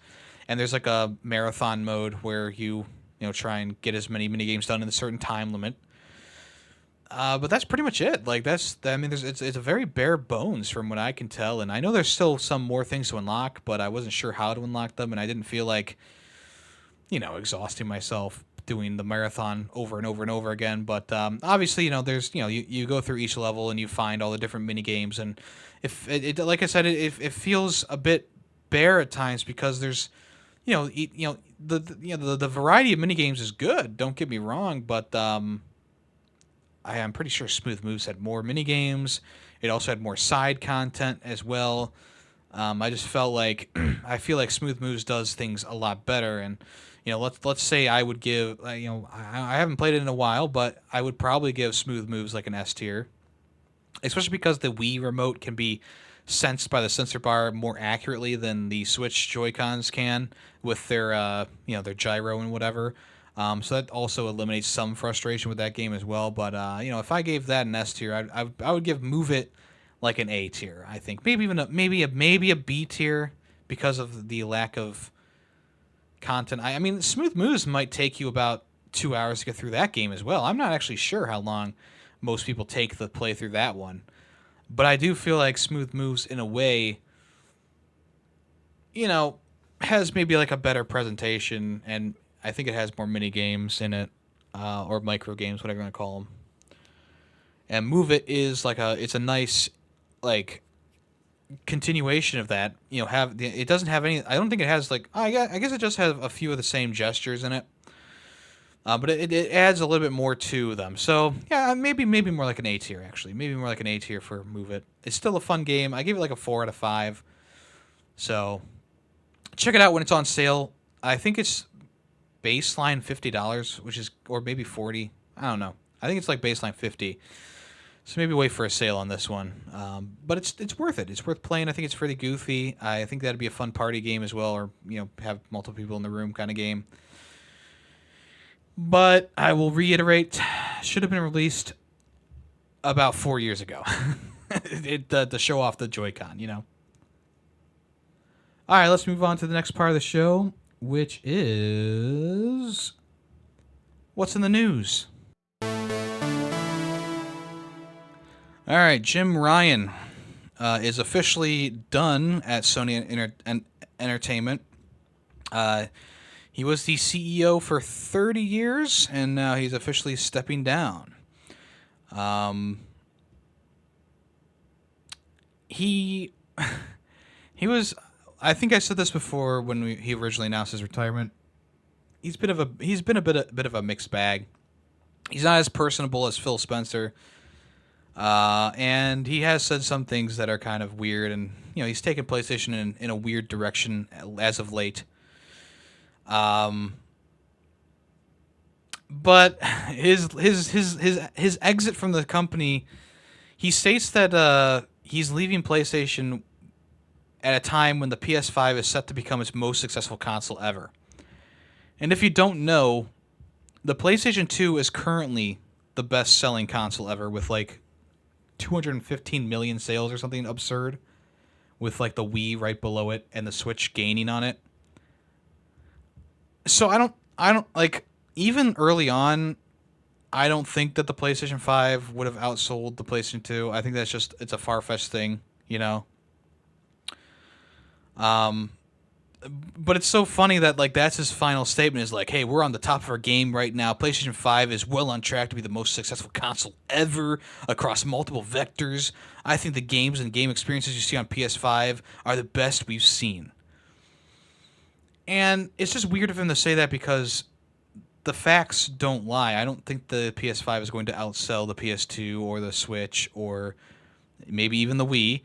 and there's like a marathon mode where you try and get as many mini games done in a certain time limit. But that's pretty much it. Like it's a very bare bones from what I can tell, and I know there's still some more things to unlock, but I wasn't sure how to unlock them, and I didn't feel like exhausting myself doing the marathon over and over and over again. But obviously, there's you go through each level and you find all the different mini games, and if it like I said, it feels a bit bare at times because there's the variety of mini games is good. Don't get me wrong, but I am pretty sure Smooth Moves had more mini games. It also had more side content as well. I just felt like I feel like Smooth Moves does things a lot better, and let's say I would give I haven't played it in a while, but I would probably give Smooth Moves like an S tier, especially because the Wii remote can be sensed by the sensor bar more accurately than the Switch Joy-Cons can with their their gyro and whatever. So that also eliminates some frustration with that game as well. But if I gave that an S tier, I would give Move It like an A tier. I think maybe even maybe a B tier because of the lack of content. I mean, Smooth Moves might take you about 2 hours to get through that game as well. I'm not actually sure how long most people take to play through that one, but I do feel like Smooth Moves in a way, has maybe like a better presentation, and I think it has more mini games in it, or micro games, whatever you want to call them. And Move It is it's a nice like continuation of that. It doesn't have any. I don't think it has I guess it just has a few of the same gestures in it. But it adds a little bit more to them. So yeah, maybe more like an A tier actually. Maybe more like an A tier for Move It. It's still a fun game. I give it like a 4 out of 5. So check it out when it's on sale. I think it's baseline $50, which is, or maybe 40. I don't know. I think it's like baseline 50. So maybe wait for a sale on this one. But it's worth it. It's worth playing. I think it's pretty goofy. I think that'd be a fun party game as well, or have multiple people in the room kind of game. But I will reiterate, should have been released about 4 years ago. To show off the Joy-Con, All right, let's move on to the next part of the show, which is what's in the news. All right, Jim Ryan is officially done at Sony Entertainment. Uh, he was the CEO for 30 years, and now he's officially stepping down. Um, he he was. I think I said this before when he originally announced his retirement. He's been a bit of a mixed bag. He's not as personable as Phil Spencer, and he has said some things that are kind of weird, and he's taken PlayStation in a weird direction as of late. Um, but his exit from the company, he states that he's leaving PlayStation at a time when the PS5 is set to become its most successful console ever. And if you don't know, the PlayStation 2 is currently the best-selling console ever with like 215 million sales or something absurd, with like the Wii right below it and the Switch gaining on it. So I don't like, even early on, I don't think that the PlayStation 5 would have outsold the PlayStation 2. I think it's a far-fetched thing, you know. Um but it's so funny that like that's his final statement is like, "Hey, we're on the top of our game right now. PlayStation 5 is well on track to be the most successful console ever across multiple vectors. I think the games and game experiences you see on PS5 are the best we've seen." And it's just weird of him to say that because the facts don't lie. I don't think the PS5 is going to outsell the PS2 or the Switch or maybe even the Wii.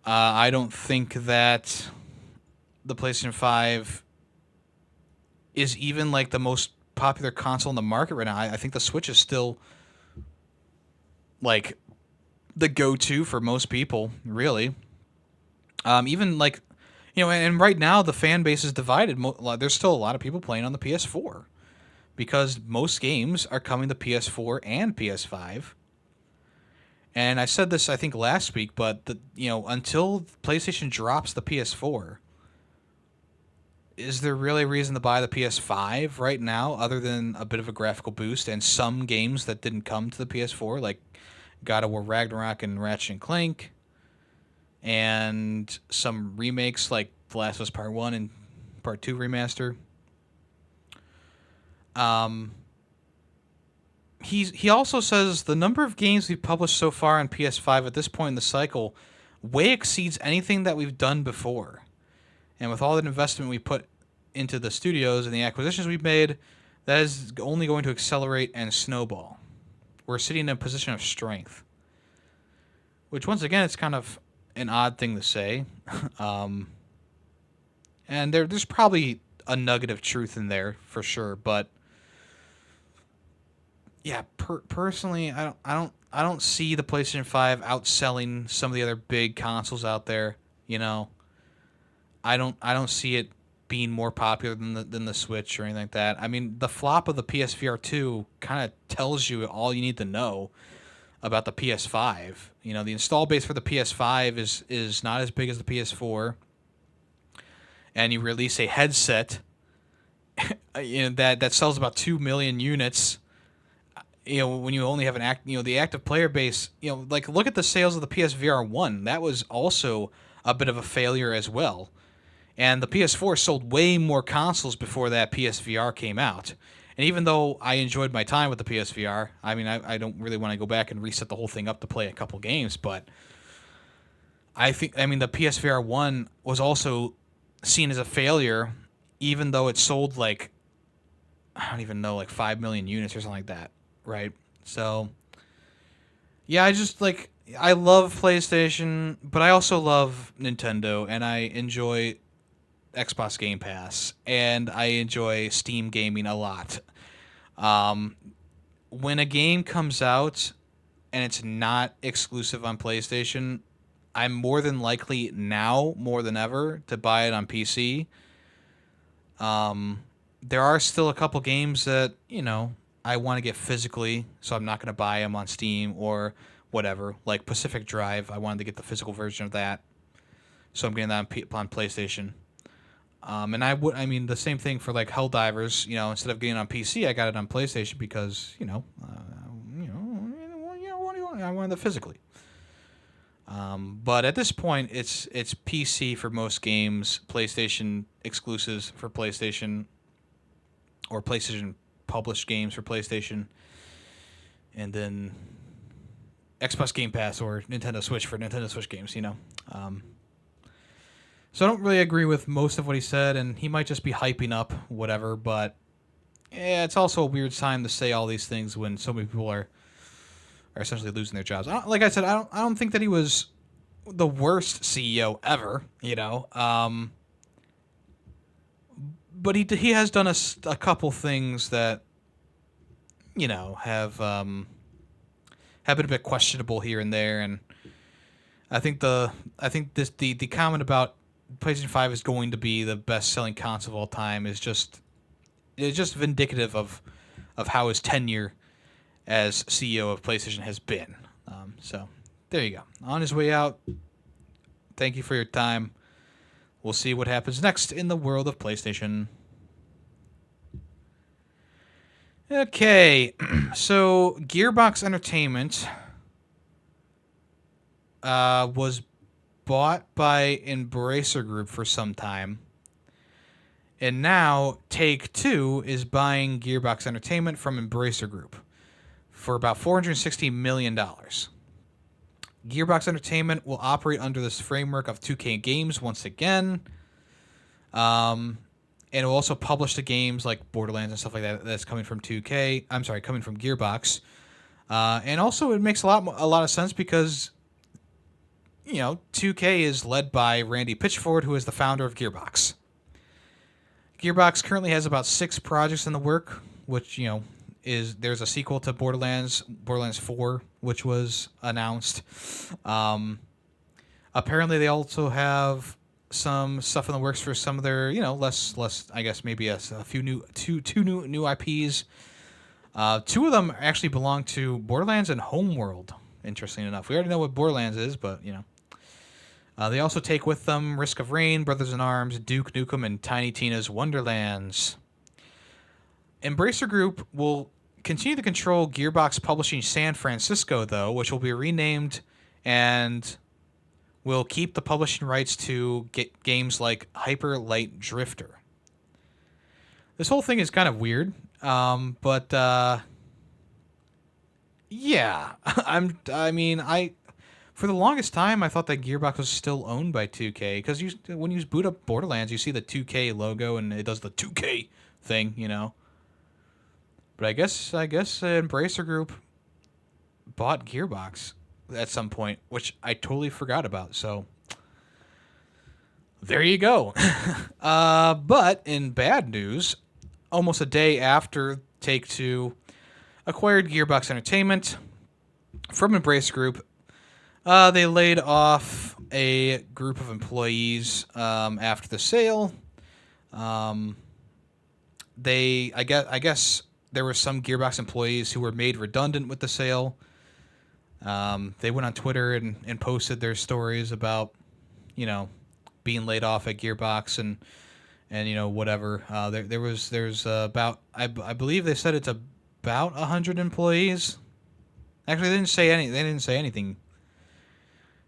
I don't think that the PlayStation 5 is even like the most popular console in the market right now. I think the Switch is still like the go-to for most people, really. Even like, and right now the fan base is divided. There's still a lot of people playing on the PS4 because most games are coming to PS4 and PS5. And I said this I think last week, but until PlayStation drops the PS4, is there really a reason to buy the PS5 right now other than a bit of a graphical boost and some games that didn't come to the PS4, like God of War Ragnarok and Ratchet and Clank, and some remakes like The Last of Us Part 1 and Part 2 remaster? He also says the number of games we've published so far on PS5 at this point in the cycle way exceeds anything that we've done before. And with all the investment we put into the studios and the acquisitions we've made, that is only going to accelerate and snowball. We're sitting in a position of strength. Which, once again, it's kind of an odd thing to say. And there's probably a nugget of truth in there, for sure. But, yeah, personally, I don't see the PlayStation 5 outselling some of the other big consoles out there, I don't see it being more popular than the Switch or anything like that. I mean, the flop of the PSVR 2 kind of tells you all you need to know about the PS5. The install base for the PS5 is not as big as the PS4. And you release a headset that sells about 2 million units. When you only have the active player base, like look at the sales of the PSVR 1. That was also a bit of a failure as well. And the PS4 sold way more consoles before that PSVR came out. And even though I enjoyed my time with the PSVR, I mean, I don't really want to go back and reset the whole thing up to play a couple games, but the PSVR 1 was also seen as a failure, even though it sold like, I don't even know, like 5 million units or something like that, right? So, yeah, I love PlayStation, but I also love Nintendo, and I enjoy Xbox Game Pass, and I enjoy Steam gaming a lot. When a game comes out and it's not exclusive on PlayStation, I'm more than likely now, more than ever, to buy it on PC. There are still a couple games that, I want to get physically, so I'm not going to buy them on Steam or whatever. Like Pacific Drive, I wanted to get the physical version of that, so I'm getting that on PlayStation. And the same thing for like Helldivers. Instead of getting it on PC, I got it on PlayStation because I wanted it physically. But at this point, it's PC for most games, PlayStation exclusives for PlayStation, or PlayStation published games for PlayStation, and then Xbox Game Pass or Nintendo Switch for Nintendo Switch games. Um, so I don't really agree with most of what he said, and he might just be hyping up whatever. But yeah, it's also a weird time to say all these things when so many people are essentially losing their jobs. Like I said, I don't think that he was the worst CEO ever, but he has done a couple things that have been a bit questionable here and there, and I think the comment about PlayStation 5 is going to be the best selling console of all time is just vindicative of how his tenure as CEO of PlayStation has been. So there you go. On his way out. Thank you for your time. We'll see what happens next in the world of PlayStation. Okay, so Gearbox Entertainment was bought by Embracer Group for some time, and now Take-Two is buying Gearbox Entertainment from Embracer Group for about $460 million. Gearbox Entertainment will operate under this framework of 2K games once again. And it will also publish the games like Borderlands and stuff like that that's coming from 2K. I'm sorry, coming from Gearbox. And also it makes a lot of sense because 2K is led by Randy Pitchford, who is the founder of Gearbox. Gearbox currently has about 6 projects in the work, which there's a sequel to Borderlands 4, which was announced. Apparently, they also have some stuff in the works for some of their, less I guess maybe a few two new IPs. 2 of them actually belong to Borderlands and Homeworld. Interesting enough, we already know what Borderlands is, but they also take with them Risk of Rain, Brothers in Arms, Duke Nukem, and Tiny Tina's Wonderlands. Embracer Group will continue to control Gearbox Publishing San Francisco, though, which will be renamed and will keep the publishing rights to games like Hyper Light Drifter. This whole thing is kind of weird, but yeah, for the longest time I thought that Gearbox was still owned by 2K because when you boot up Borderlands, you see the 2K logo and it does the 2K thing, But I guess Embracer Group bought Gearbox at some point, which I totally forgot about. So there you go. But in bad news, almost a day after Take-Two acquired Gearbox Entertainment from Embracer Group, they laid off a group of employees after the sale. I guess there were some Gearbox employees who were made redundant with the sale. They went on Twitter and posted their stories about, being laid off at Gearbox and whatever. There's about I believe they said it's about 100 employees. Actually, they didn't say anything.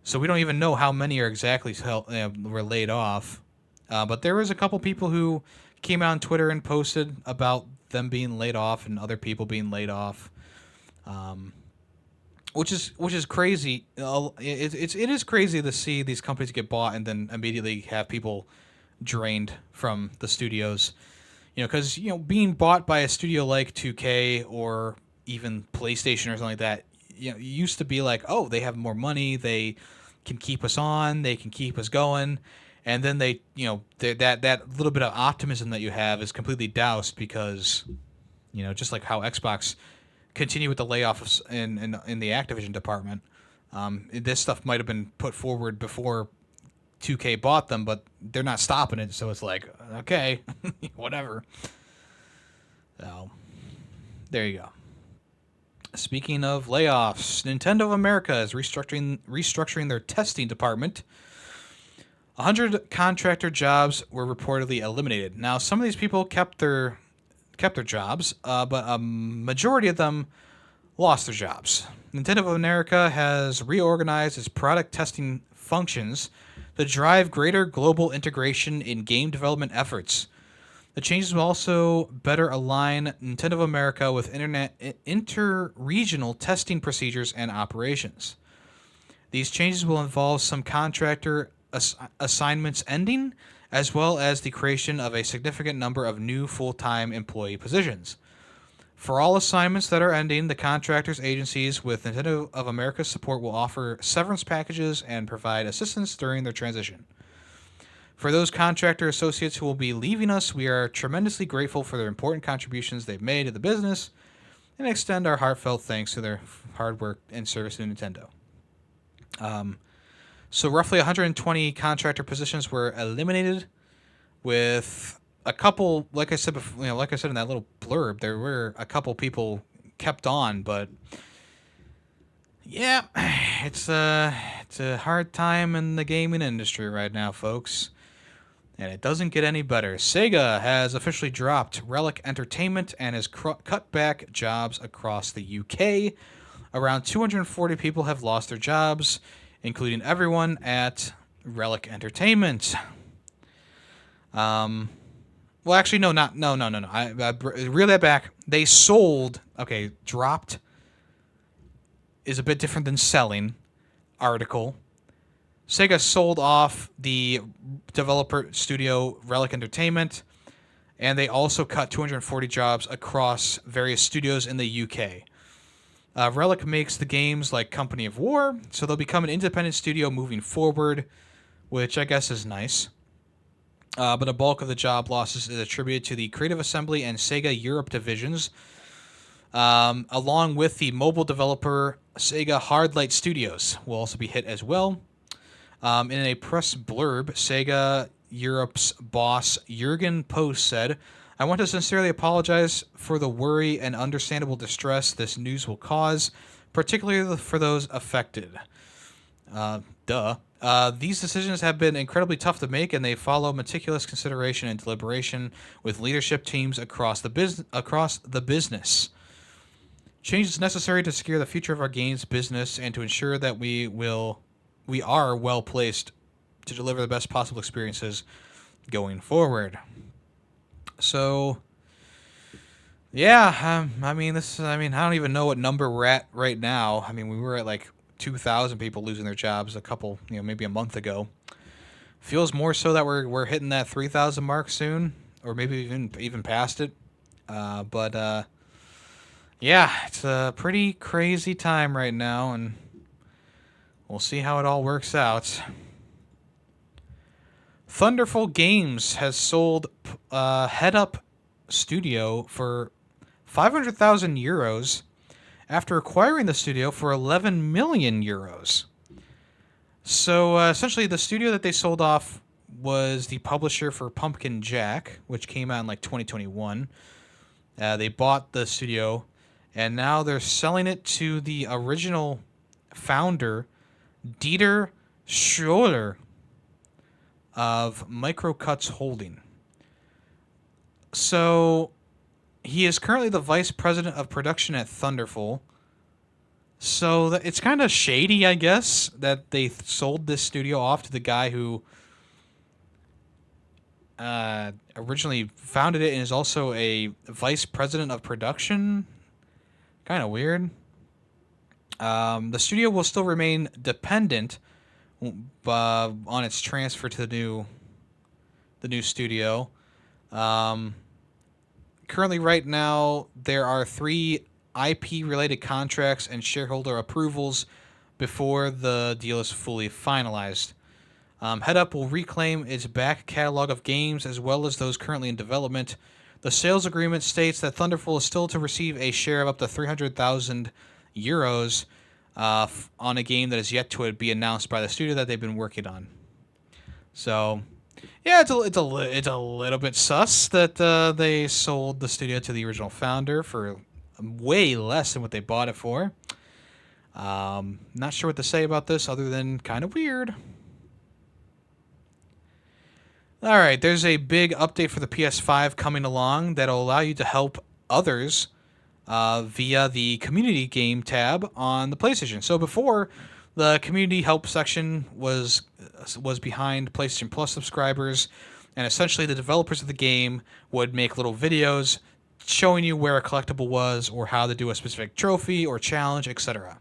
So we don't even know how many are exactly were laid off. But there was a couple people who came out on Twitter and posted about them being laid off and other people being laid off, which is crazy. It is crazy to see these companies get bought and then immediately have people drained from the studios. Because being bought by a studio like 2K or even PlayStation or something like that, it used to be like, oh, they have more money, they can keep us on, they can keep us going. And then that little bit of optimism that you have is completely doused because, just like how Xbox continued with the layoffs in the Activision department, this stuff might have been put forward before 2K bought them, but they're not stopping it. So it's like, okay, whatever. So there you go. Speaking of layoffs, Nintendo of America is restructuring their testing department. 100 contractor jobs were reportedly eliminated. Now, some of these people kept their jobs, but a majority of them lost their jobs. Nintendo of America has reorganized its product testing functions to drive greater global integration in game development efforts. The changes will also better align Nintendo of America with inter-regional testing procedures and operations. These changes will involve some contractor assignments ending, as well as the creation of a significant number of new full-time employee positions. For all assignments that are ending, the contractors' agencies with Nintendo of America's support will offer severance packages and provide assistance during their transition. For those contractor associates who will be leaving us, we are tremendously grateful for their important contributions they've made to the business and extend our heartfelt thanks to their hard work and service to Nintendo. So roughly 120 contractor positions were eliminated, with a couple, like I said before, like I said in that little blurb, there were a couple people kept on, but yeah, it's a hard time in the gaming industry right now, folks. And it doesn't get any better. Sega has officially dropped Relic Entertainment and has cut back jobs across the UK. Around 240 people have lost their jobs, including everyone at Relic Entertainment. Well, actually, no. I reel that back. They sold. Okay, dropped is a bit different than selling. Article. Sega sold off the developer studio Relic Entertainment, and they also cut 240 jobs across various studios in the UK. Relic makes the games like Company of War, so they'll become an independent studio moving forward, which I guess is nice. But a bulk of the job losses is attributed to the Creative Assembly and Sega Europe divisions, along with the mobile developer Sega Hardlight Studios will also be hit as well. In a press blurb, Sega Europe's boss Jurgen Post said, "I want to sincerely apologize for the worry and understandable distress this news will cause, particularly for those affected." These decisions have been incredibly tough to make, and they follow meticulous consideration and deliberation with leadership teams across the business. Change is necessary to secure the future of our games business and to ensure that we are well placed to deliver the best possible experiences going forward. So, yeah, I don't even know what number we're at right now. I mean, we were at like 2,000 people losing their jobs a couple, maybe a month ago. Feels more so that we're hitting that 3,000 mark soon, or maybe even past it. Yeah, it's a pretty crazy time right now, and we'll see how it all works out. Thunderful Games has sold Head Up Studio for 500,000 euros after acquiring the studio for 11 million euros. So essentially, the studio that they sold off was the publisher for Pumpkin Jack, which came out in like 2021. They bought the studio, and now they're selling it to the original founder, Dieter Scholler of Microcuts Holding. So he is currently the vice president of production at Thunderful. So it's kind of shady, I guess, that they sold this studio off to the guy who originally founded it and is also a vice president of production. Kind of weird. The studio will still remain dependent on its transfer to the new studio. Currently, right now, there are 3 IP-related contracts and shareholder approvals before the deal is fully finalized. Head Up will reclaim its back catalog of games as well as those currently in development. The sales agreement states that Thunderful is still to receive a share of up to 300,000 euros on a game that is yet to be announced by the studio that they've been working on. So, yeah, it's a little bit sus that they sold the studio to the original founder for way less than what they bought it for. Not sure what to say about this other than kind of weird. All right, there's a big update for the PS5 coming along that'll allow you to help others via the community game tab on the PlayStation. So before, the community help section was behind PlayStation Plus subscribers, and essentially the developers of the game would make little videos showing you where a collectible was or how to do a specific trophy or challenge, etc.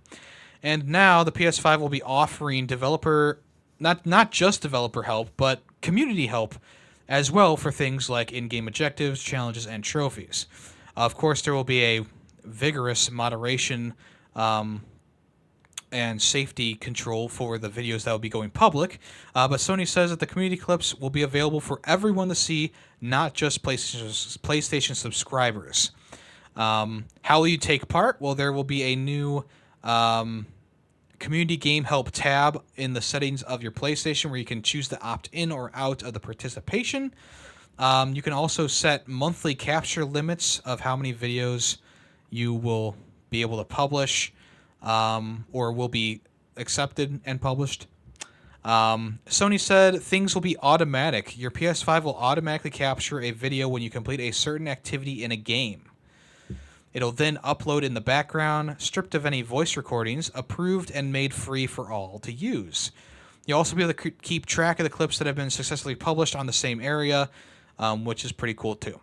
And now the PS5 will be offering developer not just developer help, but community help as well for things like in-game objectives, challenges, and trophies. Of course, there will be a vigorous moderation and safety control for the videos that will be going public, but Sony says that the community clips will be available for everyone to see, not just PlayStation subscribers. How will you take part? Well, there will be a new community game help tab in the settings of your PlayStation where you can choose to opt in or out of the participation. You can also set monthly capture limits of how many videos you will be able to publish or will be accepted and published. Sony said things will be automatic. Your PS5 will automatically capture a video when you complete a certain activity in a game. It'll then upload in the background, stripped of any voice recordings, approved and made free for all to use. You'll also be able to keep track of the clips that have been successfully published on the same area, which is pretty cool too.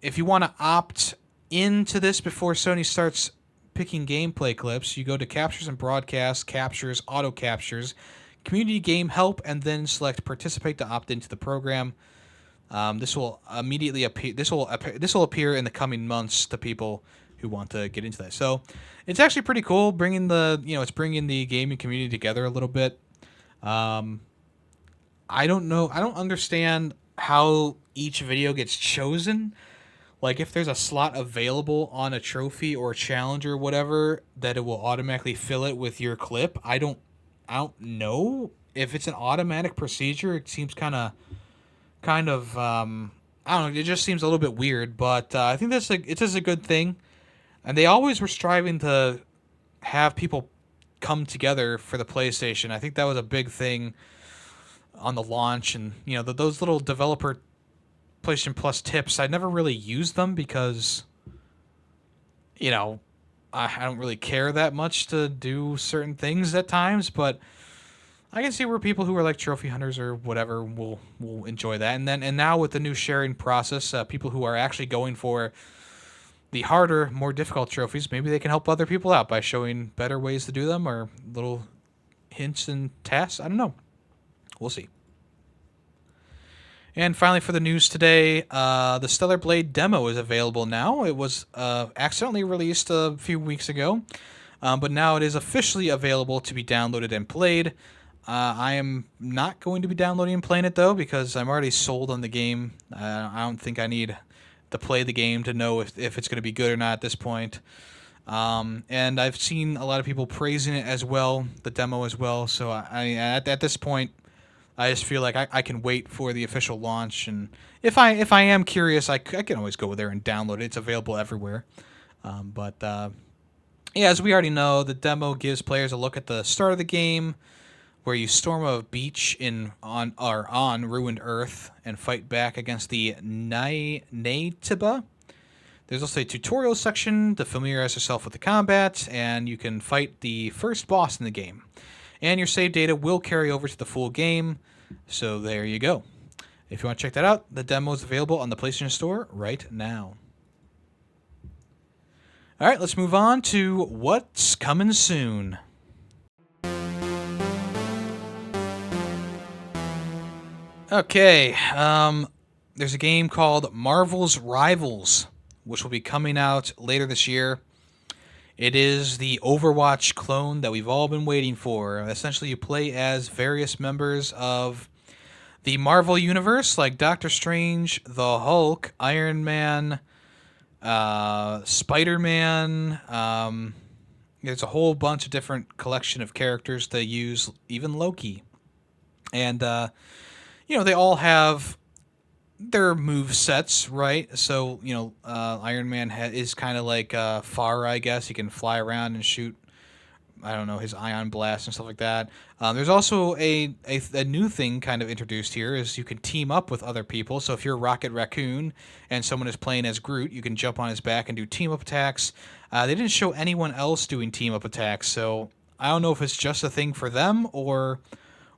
If you want to opt into this before Sony starts picking gameplay clips, you go to Captures and Broadcast, Captures, Auto Captures, Community Game Help, and then select Participate to opt into the program. This will immediately appear. This will appear in the coming months to people who want to get into that. So it's actually pretty cool, bringing the gaming community together a little bit. I don't know. I don't understand how each video gets chosen. Like, if there's a slot available on a trophy or a challenge or whatever, that it will automatically fill it with your clip. I don't know if it's an automatic procedure. It seems kind of I don't know. It just seems a little bit weird, but I think it is a good thing. And they always were striving to have people come together for the PlayStation. I think that was a big thing on the launch, and those little developer PlayStation Plus tips, I never really used them because I don't really care that much to do certain things at times, but I can see where people who are like trophy hunters or whatever will enjoy that. And now with the new sharing process, people who are actually going for the harder, more difficult trophies, maybe they can help other people out by showing better ways to do them or little hints and tasks. I don't know. We'll see. And finally, for the news today, the Stellar Blade demo is available now. It was accidentally released a few weeks ago, but now it is officially available to be downloaded and played. I am not going to be downloading and playing it, though, because I'm already sold on the game. I don't think I need to play the game to know if it's going to be good or not at this point. And I've seen a lot of people praising it as well, the demo as well. So at this point, I just feel like I can wait for the official launch. And if I am curious, I can always go there and download it. It's available everywhere. Yeah, as we already know, the demo gives players a look at the start of the game, where you storm a beach on ruined Earth and fight back against the Naytiba. There's also a tutorial section to familiarize yourself with the combat, and you can fight the first boss in the game. And your save data will carry over to the full game, so there you go. If you want to check that out, the demo is available on the PlayStation Store right now. All right, let's move on to what's coming soon. Okay, there's a game called Marvel's Rivals, which will be coming out later this year. It is the Overwatch clone that we've all been waiting for. Essentially, you play as various members of the Marvel Universe, like Doctor Strange, the Hulk, Iron Man, Spider-Man. There's a whole bunch of different collection of characters to use, even Loki. And they all have their move sets, right? So, Iron Man is kind of like Farah, I guess. He can fly around and shoot I don't know, his ion blast and stuff like that. There's also a new thing kind of introduced here is you can team up with other people. So if you're Rocket Raccoon and someone is playing as Groot, you can jump on his back and do team up attacks. They didn't show anyone else doing team up attacks, so I don't know if it's just a thing for them or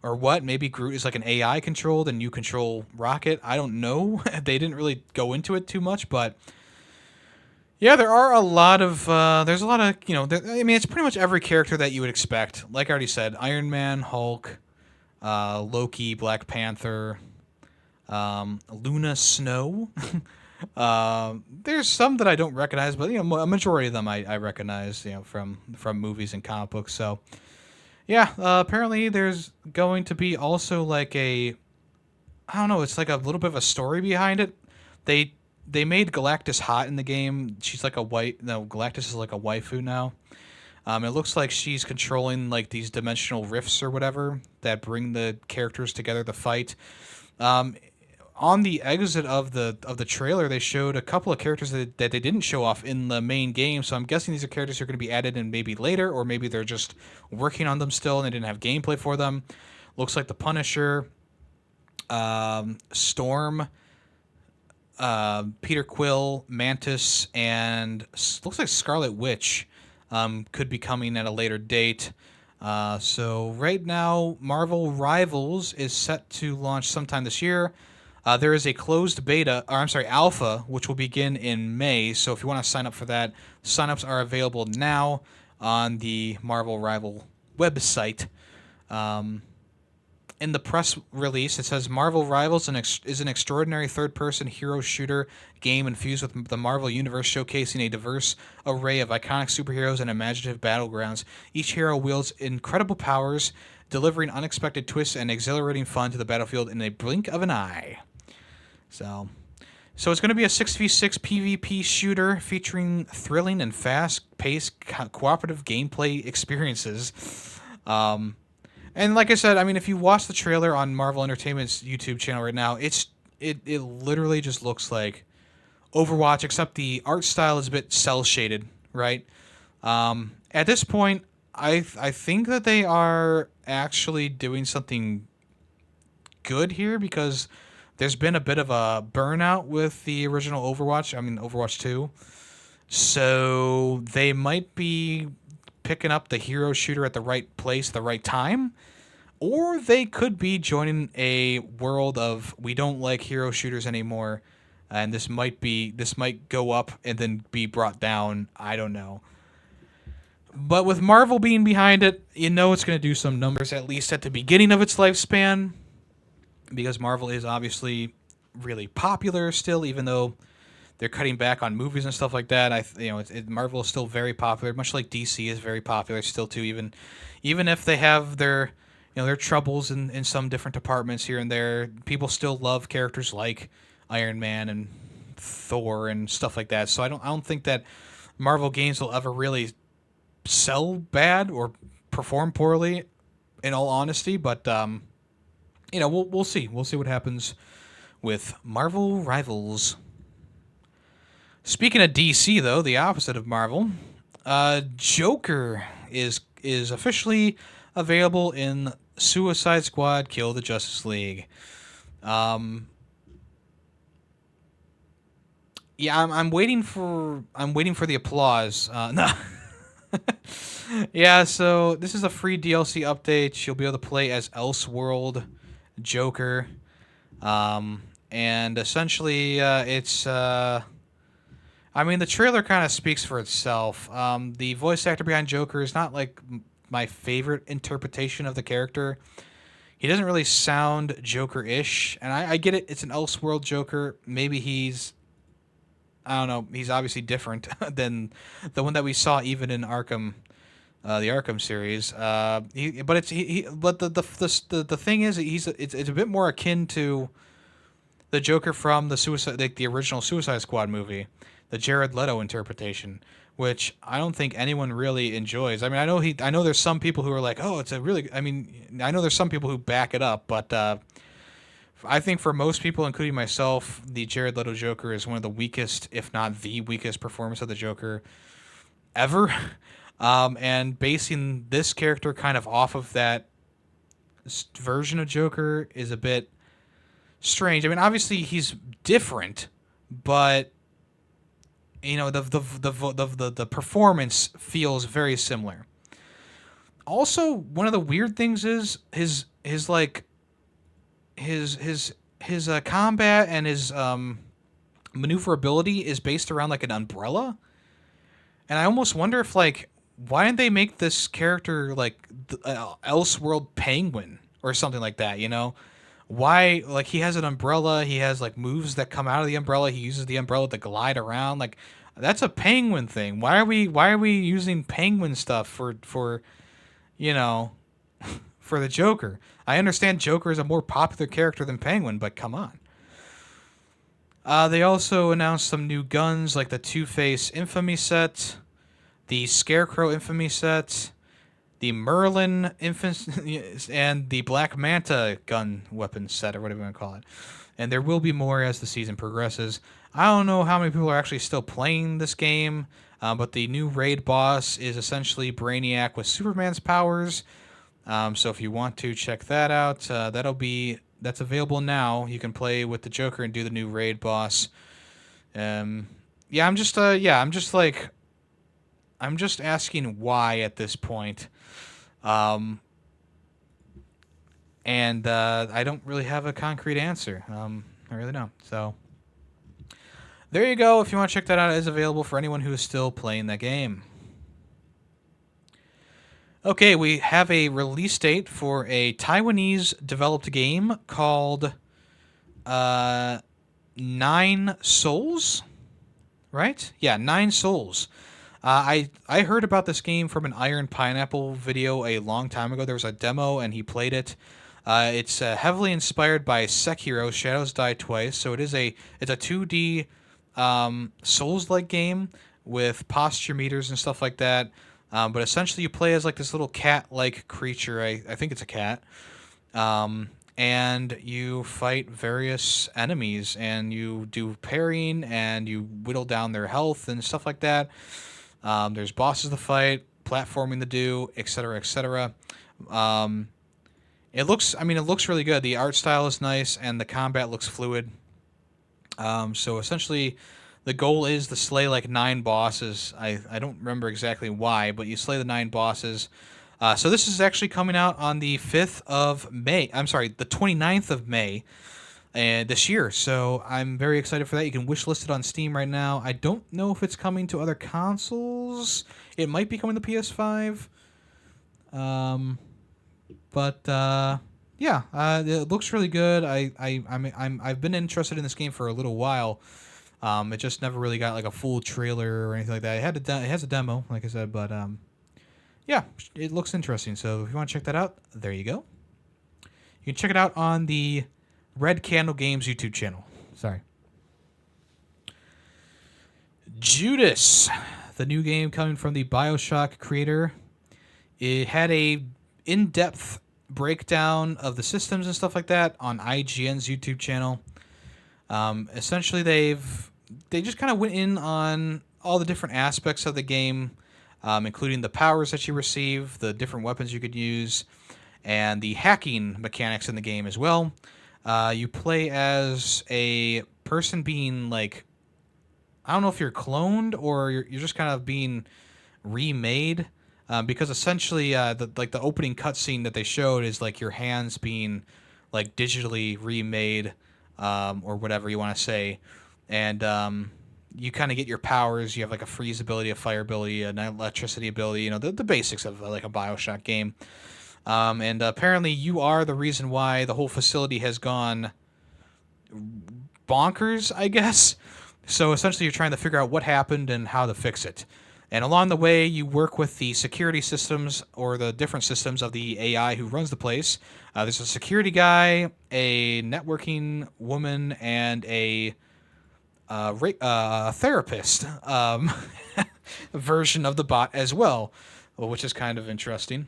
what. Maybe Groot is like an AI controlled and you control Rocket. I don't know. They didn't really go into it too much, but yeah, there are a lot of there's a lot of I mean, it's pretty much every character that you would expect. Like I already said, Iron Man, Hulk, Loki, Black Panther, Luna Snow. There's some that I don't recognize, but a majority of them I recognize, from movies and comic books. So yeah, apparently there's going to be also like I don't know, it's like a little bit of a story behind it. They they made Galactus hot in the game. She's like a white. No, Galactus is like a waifu now. It looks like she's controlling like these dimensional rifts or whatever that bring the characters together to fight. Um, on the exit of the trailer, they showed a couple of characters that they didn't show off in the main game. So I'm guessing these are characters who are going to be added in maybe later, or maybe they're just working on them still and they didn't have gameplay for them. Looks like the Punisher, Storm, Peter Quill, Mantis, and looks like Scarlet Witch could be coming at a later date. So right now, Marvel Rivals is set to launch sometime this year. There is a closed beta, or I'm sorry, alpha, which will begin in May. So if you want to sign up for that, signups are available now on the Marvel Rival website. In the press release, it says Marvel Rivals is an extraordinary third-person hero shooter game infused with the Marvel Universe, showcasing a diverse array of iconic superheroes and imaginative battlegrounds. Each hero wields incredible powers, delivering unexpected twists and exhilarating fun to the battlefield in a blink of an eye. So it's going to be a 6v6 PvP shooter featuring thrilling and fast-paced cooperative gameplay experiences. And like I said, I mean, if you watch the trailer on Marvel Entertainment's YouTube channel right now, it literally just looks like Overwatch, except the art style is a bit cel-shaded, right? At this point, I think that they are actually doing something good here, because there's been a bit of a burnout with the original Overwatch. I mean, Overwatch 2. So they might be picking up the hero shooter at the right place, the right time, or they could be joining a world of we don't like hero shooters anymore, and this might go up and then be brought down. I don't know. But with Marvel being behind it, it's going to do some numbers, at least at the beginning of its lifespan, because Marvel is obviously really popular still, even though they're cutting back on movies and stuff like that. Marvel is still very popular, much like DC is very popular still too. Even if they have their troubles in some different departments here and there, people still love characters like Iron Man and Thor and stuff like that. So I don't think that Marvel games will ever really sell bad or perform poorly, in all honesty. But we'll see. We'll see what happens with Marvel Rivals. Speaking of DC, though, the opposite of Marvel, Joker is officially available in Suicide Squad: Kill the Justice League. Yeah, I'm waiting for the applause. No. Yeah, so this is a free DLC update. You'll be able to play as Elseworld Joker, and essentially, it's. I mean, the trailer kind of speaks for itself. The voice actor behind Joker is not like my favorite interpretation of the character. He doesn't really sound Joker-ish, and I get it. It's an Elseworld Joker. Maybe I don't know. He's obviously different than the one that we saw even in Arkham, the Arkham series. But the thing is, it's a bit more akin to the Joker from the original Suicide Squad movie, the Jared Leto interpretation, which I don't think anyone really enjoys. I mean, I know there's some people who are like, oh, I know there's some people who back it up, but I think for most people, including myself, the Jared Leto Joker is one of the weakest, if not the weakest, performance of the Joker ever. And basing this character kind of off of that version of Joker is a bit strange. I mean, obviously he's different, but the performance feels very similar. Also, one of the weird things is his like his combat and his maneuverability is based around like an umbrella, and I almost wonder if like why didn't they make this character like the Elseworld Penguin or something like that? Why, like, he has an umbrella, he has like moves that come out of the umbrella, he uses the umbrella to glide around, like that's a penguin thing. Why are we using penguin stuff for you know for the Joker? I understand Joker is a more popular character than Penguin, but come on. They also announced some new guns like the Two-Face Infamy set, the Scarecrow Infamy set, the Merlin Infamy, and the Black Manta gun weapon set, or whatever you want to call it. And there will be more as the season progresses. I don't know how many people are actually still playing this game, but the new raid boss is essentially Brainiac with Superman's powers. So if you want to check that out, that's available now. You can play with the Joker and do the new raid boss. I'm just asking why at this point. And I don't really have a concrete answer. I really don't. So there you go. If you want to check that out, it is available for anyone who is still playing that game. Okay, we have a release date for a Taiwanese-developed game called Nine Souls, right? Yeah, Nine Souls. I heard about this game from an Iron Pineapple video a long time ago. There was a demo, and he played it. It's heavily inspired by Sekiro: Shadows Die Twice, so it's a 2D Souls-like game with posture meters and stuff like that. But essentially, you play as like this little cat-like creature. I think it's a cat. And you fight various enemies, and you do parrying, and you whittle down their health and stuff like that. There's bosses to fight, platforming to do, etc., etc. It looks really good. The art style is nice, and the combat looks fluid. So essentially, the goal is to slay like 9 bosses. I don't remember exactly why, but you slay the 9 bosses. So this is actually coming out on the 5th of May. I'm sorry, the 29th of May this year. So I'm very excited for that. You can wishlist it on Steam right now. I don't know if it's coming to other consoles. It might be coming to PS5. It looks really good. I've been interested in this game for a little while. It just never really got like a full trailer or anything like that. It has a demo, like I said, but yeah, it looks interesting. So if you want to check that out, there you go. You can check it out on the Red Candle Games YouTube channel. Sorry. Judas, the new game coming from the BioShock creator. It had a in-depth breakdown of the systems and stuff like that on IGN's YouTube channel. Essentially, they just kind of went in on all the different aspects of the game, including the powers that you receive, the different weapons you could use, and the hacking mechanics in the game as well. You play as a person being like, I don't know if you're cloned or you're just kind of being remade, because essentially the opening cutscene that they showed is like your hands being like digitally remade, or whatever you want to say, and you kind of get your powers. You have like a freeze ability, a fire ability, an electricity ability, the basics of like a BioShock game. And apparently you are the reason why the whole facility has gone bonkers, I guess. So essentially you're trying to figure out what happened and how to fix it. And along the way, you work with the security systems or the different systems of the AI who runs the place. There's a security guy, a networking woman, and a therapist version of the bot as well, which is kind of interesting.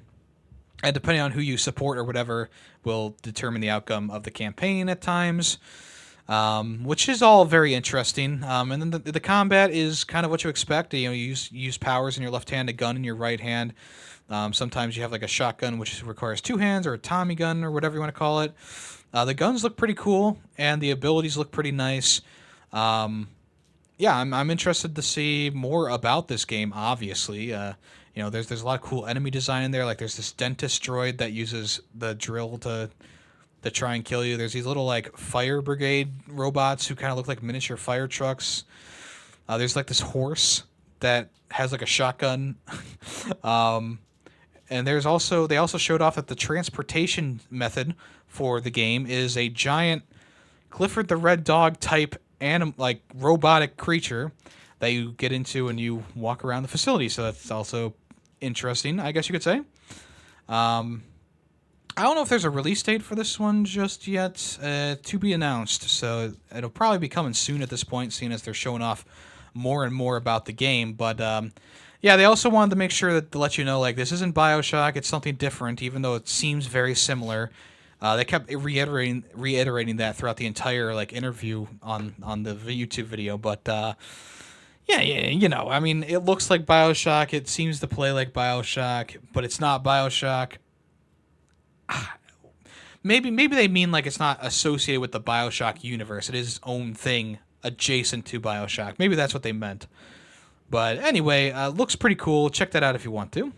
And depending on who you support or whatever will determine the outcome of the campaign at times. which is all very interesting. And then the combat is kind of what you expect. You know, you use powers in your left hand, a gun in your right hand. Sometimes you have like a shotgun, which requires two hands, or a Tommy gun, or whatever you want to call it. The guns look pretty cool, and the abilities look pretty nice. Yeah, I'm interested to see more about this game. Obviously, you know, there's a lot of cool enemy design in there. Like there's this dentist droid that uses the drill to try and kill you. There's these little like fire brigade robots who kind of look like miniature fire trucks. There's like this horse that has like a shotgun. um, and they also showed off that the transportation method for the game is a giant Clifford the Red Dog type like robotic creature that you get into and you walk around the facility. So that's also interesting, I guess you could say. I don't know if there's a release date for this one just yet, to be announced. So it'll probably be coming soon at this point, seeing as they're showing off more and more about the game. But yeah, they also wanted to make sure to let you know, like, this isn't BioShock. It's something different, even though it seems very similar. They kept reiterating that throughout the entire like interview on the YouTube video. But yeah, you know, I mean, it looks like BioShock. It seems to play like BioShock, but it's not BioShock. Maybe they mean like it's not associated with the BioShock universe. It is its own thing adjacent to BioShock. Maybe that's what they meant. But anyway, looks pretty cool. Check that out if you want to.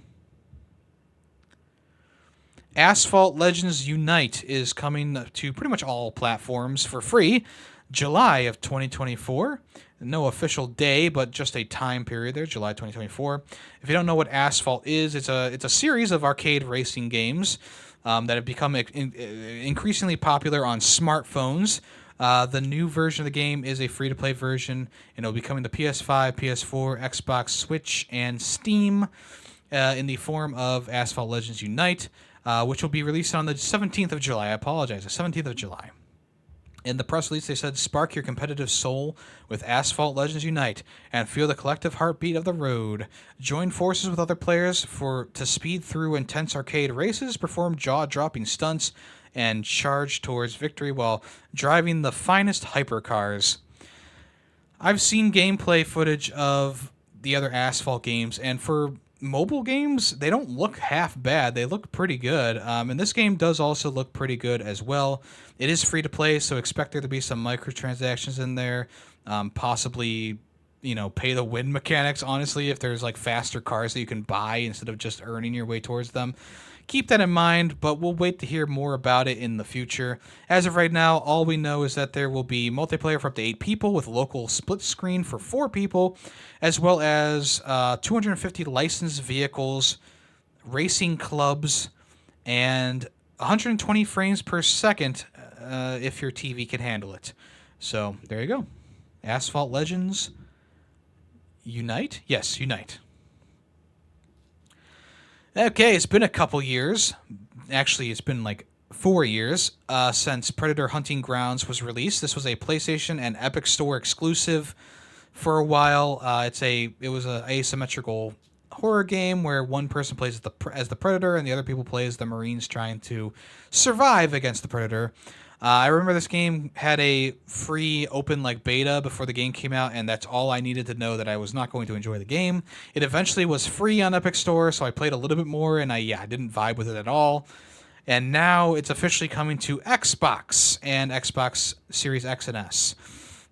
Asphalt Legends Unite is coming to pretty much all platforms for free, July of 2024. No official day, but just a time period there, July 2024. If you don't know what Asphalt is, it's a series of arcade racing games that have become increasingly popular on smartphones. The new version of the game is a free-to-play version, and it'll be coming to PS5, PS4, Xbox, Switch, and Steam in the form of Asphalt Legends Unite, which will be released on the 17th of July. I apologize, the 17th of July. In the press release, they said, "Spark your competitive soul with Asphalt Legends Unite and feel the collective heartbeat of the road. Join forces with other players to speed through intense arcade races, perform jaw-dropping stunts, and charge towards victory while driving the finest hypercars." I've seen gameplay footage of the other Asphalt games, and for mobile games, they don't look half bad. They look pretty good. And this game does also look pretty good as well. It is free to play, so expect there to be some microtransactions in there. Possibly, you know, pay to win mechanics, honestly, if there's like faster cars that you can buy instead of just earning your way towards them. Keep that in mind, but we'll wait to hear more about it in the future. As of right now, all we know is that there will be multiplayer for up to 8 people with local split screen for 4 people, as well as 250 licensed vehicles, racing clubs, and 120 frames per second if your TV can handle it. So there you go. Asphalt Legends Unite? Yes, Unite. Okay, it's been a couple years. Actually, it's been like 4 years since Predator Hunting Grounds was released. This was a PlayStation and Epic Store exclusive for a while. It was an asymmetrical horror game where one person plays as the Predator and the other people play as the Marines trying to survive against the Predator. I remember this game had a free open like beta before the game came out, and that's all I needed to know that I was not going to enjoy the game. It eventually was free on Epic Store, so I played a little bit more, and I didn't vibe with it at all. And now it's officially coming to Xbox and Xbox Series X and S.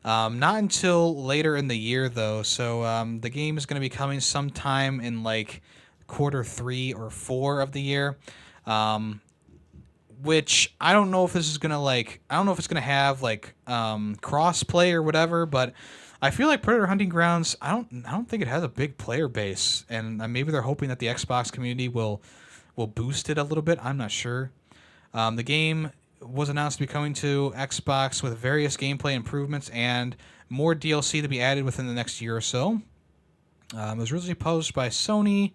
Not until later in the year, though, so the game is going to be coming sometime in like quarter 3 or 4 of the year. Which I don't know if this is gonna I don't know if it's gonna have cross play or whatever, but I feel like Predator Hunting Grounds, I don't think it has a big player base, and maybe they're hoping that the Xbox community will boost it a little bit. I'm not sure. The game was announced to be coming to Xbox with various gameplay improvements and more DLC to be added within the next year or so. It was originally published by Sony,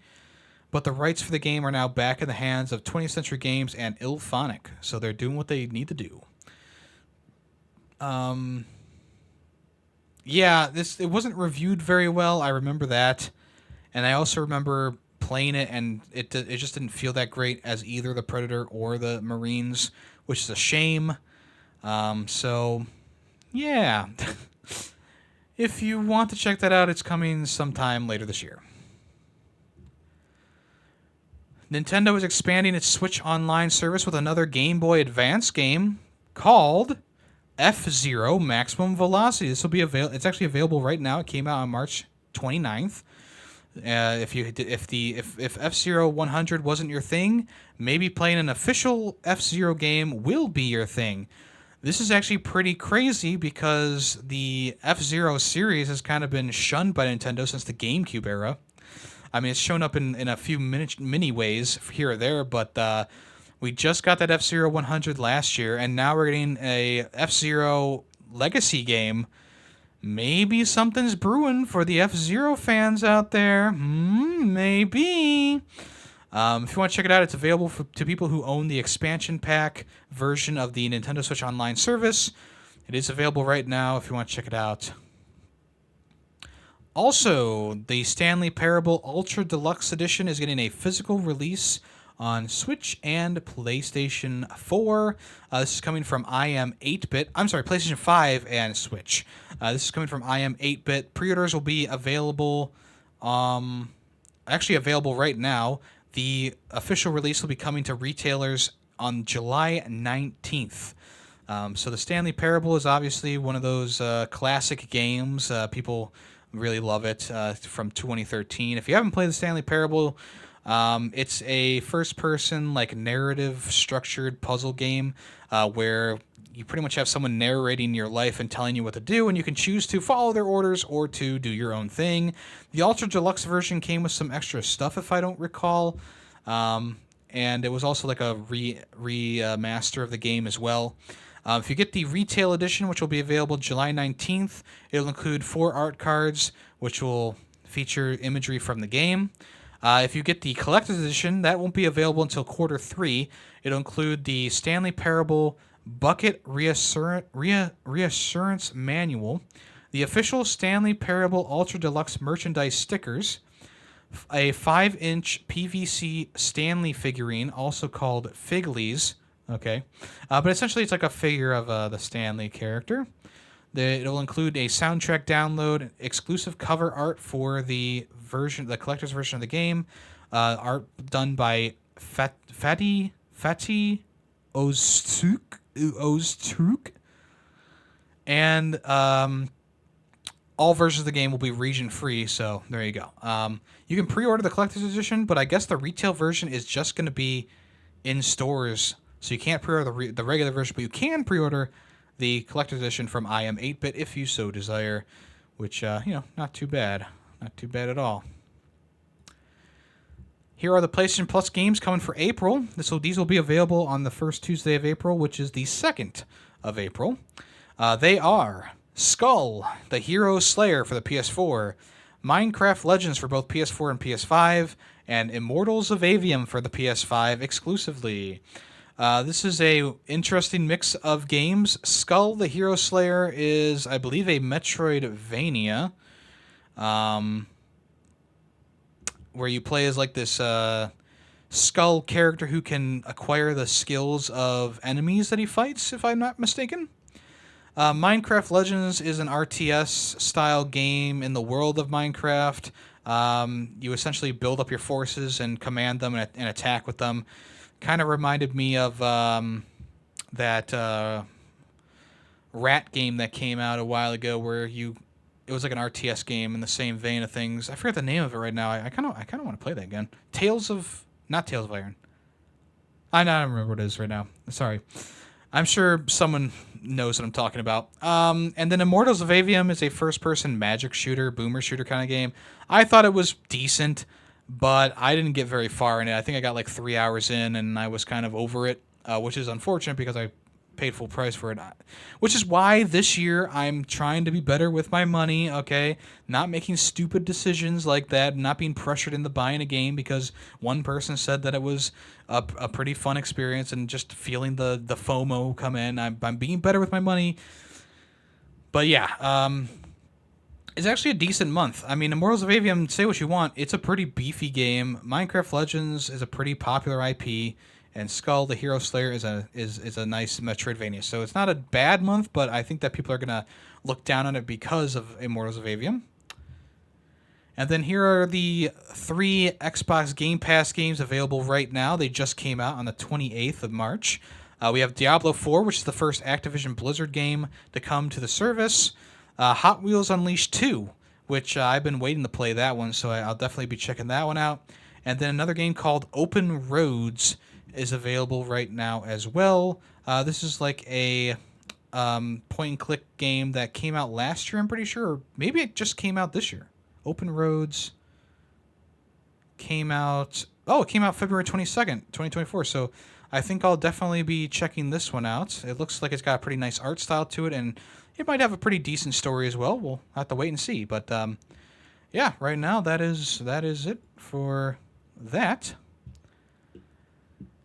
but the rights for the game are now back in the hands of 20th Century Games and Ilphonic, so they're doing what they need to do. It wasn't reviewed very well. I remember that, and I also remember playing it, and it just didn't feel that great as either the Predator or the Marines, which is a shame. So yeah. If you want to check that out, it's coming sometime later this year. Nintendo is expanding its Switch Online service with another Game Boy Advance game called F-Zero Maximum Velocity. This will be available. It's actually available right now. It came out on March 29th. If F-Zero 100 wasn't your thing, maybe playing an official F-Zero game will be your thing. This is actually pretty crazy because the F-Zero series has kind of been shunned by Nintendo since the GameCube era. I mean, it's shown up in a few mini ways here or there, but we just got that F-Zero 100 last year, and now we're getting a F-Zero Legacy game. Maybe something's brewing for the F-Zero fans out there. Maybe. If you want to check it out, it's available to people who own the expansion pack version of the Nintendo Switch Online service. It is available right now if you want to check it out. Also, the Stanley Parable Ultra Deluxe Edition is getting a physical release on Switch and PlayStation 4. This is coming from IM8-bit. I'm sorry, PlayStation 5 and Switch. This is coming from IM8-bit. Pre-orders will be available, actually available right now. The official release will be coming to retailers on July 19th. So the Stanley Parable is obviously one of those classic games. People really love it from 2013. If you haven't played the Stanley Parable, it's a first-person, like, narrative-structured puzzle game where you pretty much have someone narrating your life and telling you what to do, and you can choose to follow their orders or to do your own thing. The Ultra Deluxe version came with some extra stuff, if I don't recall, and it was also like a remaster of the game as well. If you get the retail edition, which will be available July 19th, it'll include 4 art cards, which will feature imagery from the game. If you get the collector's edition, that won't be available until quarter 3. It'll include the Stanley Parable Bucket Reassurance Manual, the official Stanley Parable Ultra Deluxe merchandise stickers, a 5-inch PVC Stanley figurine, also called Figlies. Okay, but essentially it's like a figure of the Stanley character. It'll include a soundtrack download, exclusive cover art for the collector's version of the game, art done by Fatih Ozturk, and all versions of the game will be region free. So there you go. You can pre-order the collector's edition, but I guess the retail version is just going to be in stores. So you can't pre-order the regular version, but you can pre-order the collector's edition from IM8-bit if you so desire, which, not too bad. Not too bad at all. Here are the PlayStation Plus games coming for April. These will be available on the first Tuesday of April, which is the 2nd of April. They are Skull, the Hero Slayer for the PS4, Minecraft Legends for both PS4 and PS5, and Immortals of Avium for the PS5 exclusively. This is a interesting mix of games. Skull, the Hero Slayer is, I believe, a Metroidvania, where you play as like this Skull character who can acquire the skills of enemies that he fights, if I'm not mistaken. Minecraft Legends is an RTS-style game in the world of Minecraft. You essentially build up your forces and command them and attack with them. Kind of reminded me of that rat game that came out a while ago, where it was like an RTS game in the same vein of things. I forget the name of it right now. I kind of want to play that again. Not Tales of Iron. I don't remember what it is right now. Sorry. I'm sure someone knows what I'm talking about. And then Immortals of Avium is a first-person magic shooter, boomer shooter kind of game. I thought it was decent, but I didn't get very far in it. I think I got like 3 hours in, and I was kind of over it, which is unfortunate because I paid full price for it. Which is why this year I'm trying to be better with my money, okay? Not making stupid decisions like that, not being pressured into buying a game because one person said that it was a pretty fun experience, and just feeling the FOMO come in. I'm being better with my money. But yeah, it's actually a decent month. I mean, Immortals of Avium, say what you want, it's a pretty beefy game. Minecraft Legends is a pretty popular IP. and Skull the Hero Slayer is a nice Metroidvania. So it's not a bad month, but I think that people are gonna look down on it because of Immortals of Avium. And then here are the 3 Xbox Game Pass games available right now. They just came out on the 28th of March. We have Diablo 4, which is the first Activision Blizzard game to come to the service. Hot Wheels Unleashed 2, which I've been waiting to play that one, so I'll definitely be checking that one out. And then another game called Open Roads is available right now as well. This is like a point-and-click game that came out last year, I'm pretty sure. Or maybe it just came out this year. Open Roads came out... Oh, it came out February 22nd, 2024. So I think I'll definitely be checking this one out. It looks like it's got a pretty nice art style to it, and it might have a pretty decent story as well. We'll have to wait and see. But yeah, right now that is it for that.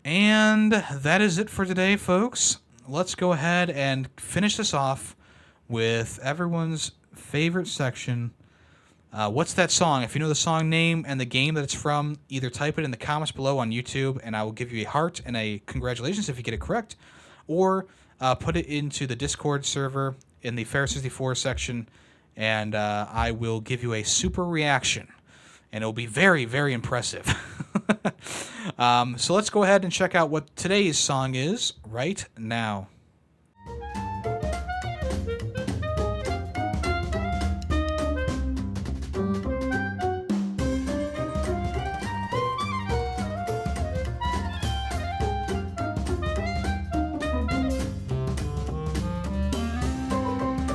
And that is it for today, folks. Let's go ahead and finish this off with everyone's favorite section. What's that song? If you know the song name and the game that it's from, either type it in the comments below on YouTube, and I will give you a heart and a congratulations if you get it correct, or put it into the Discord server in the Fair64 section, and I will give you a super reaction, and it'll be very, very impressive. So let's go ahead and check out what today's song is right now.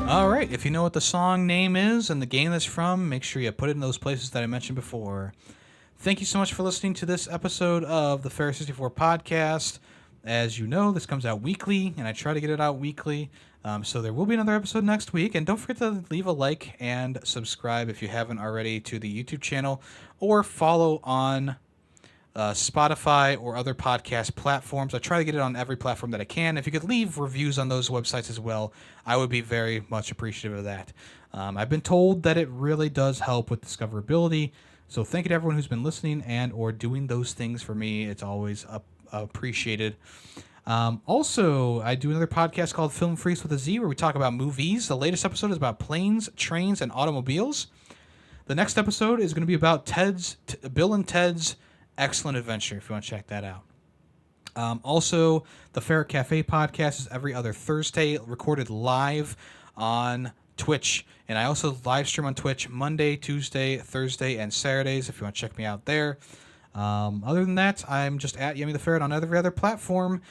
Alright, if you know what the song name is and the game that's from, make sure you put it in those places that I mentioned before. Thank you so much for listening to this episode of the Fair64 podcast. As you know, this comes out weekly, and I try to get it out weekly. So there will be another episode next week, and don't forget to leave a like and subscribe if you haven't already to the YouTube channel, or follow on Spotify or other podcast platforms. I try to get it on every platform that I can. If you could leave reviews on those websites as well, I would be very much appreciative of that. I've been told that it really does help with discoverability, so thank you to everyone who's been listening and or doing those things for me. It's always appreciated. Also, I do another podcast called Film Freaks with a Z, where we talk about movies. The latest episode is about planes, trains, and automobiles. The next episode is going to be about Bill and Ted's Excellent Adventure, if you want to check that out. Also, the Ferret Cafe podcast is every other Thursday, recorded live on Twitch. And I also live stream on Twitch Monday, Tuesday, Thursday, and Saturdays, if you want to check me out there. Other than that, I'm just at Yemmy the Ferret on every other platform,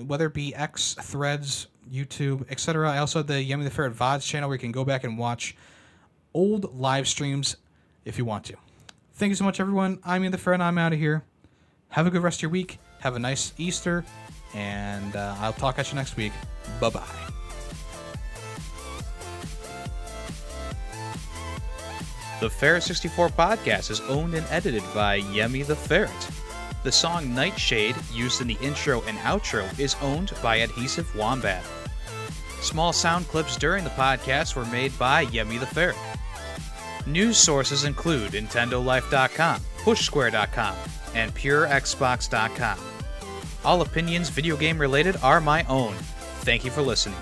whether it be X, Threads, YouTube, etc. I also have the Yemmy the Ferret VODs channel, where you can go back and watch old live streams if you want to. Thank you so much, everyone. I'm Yemmy the Ferret, and I'm out of here. Have a good rest of your week. Have a nice Easter, and I'll talk at you next week. Bye-bye. The Fair64 podcast is owned and edited by Yemmy the Ferret. The song Nightshade, used in the intro and outro, is owned by Adhesive Wombat. Small sound clips during the podcast were made by Yemmy the Ferret. News sources include NintendoLife.com, PushSquare.com, and PureXbox.com. All opinions video game related are my own. Thank you for listening.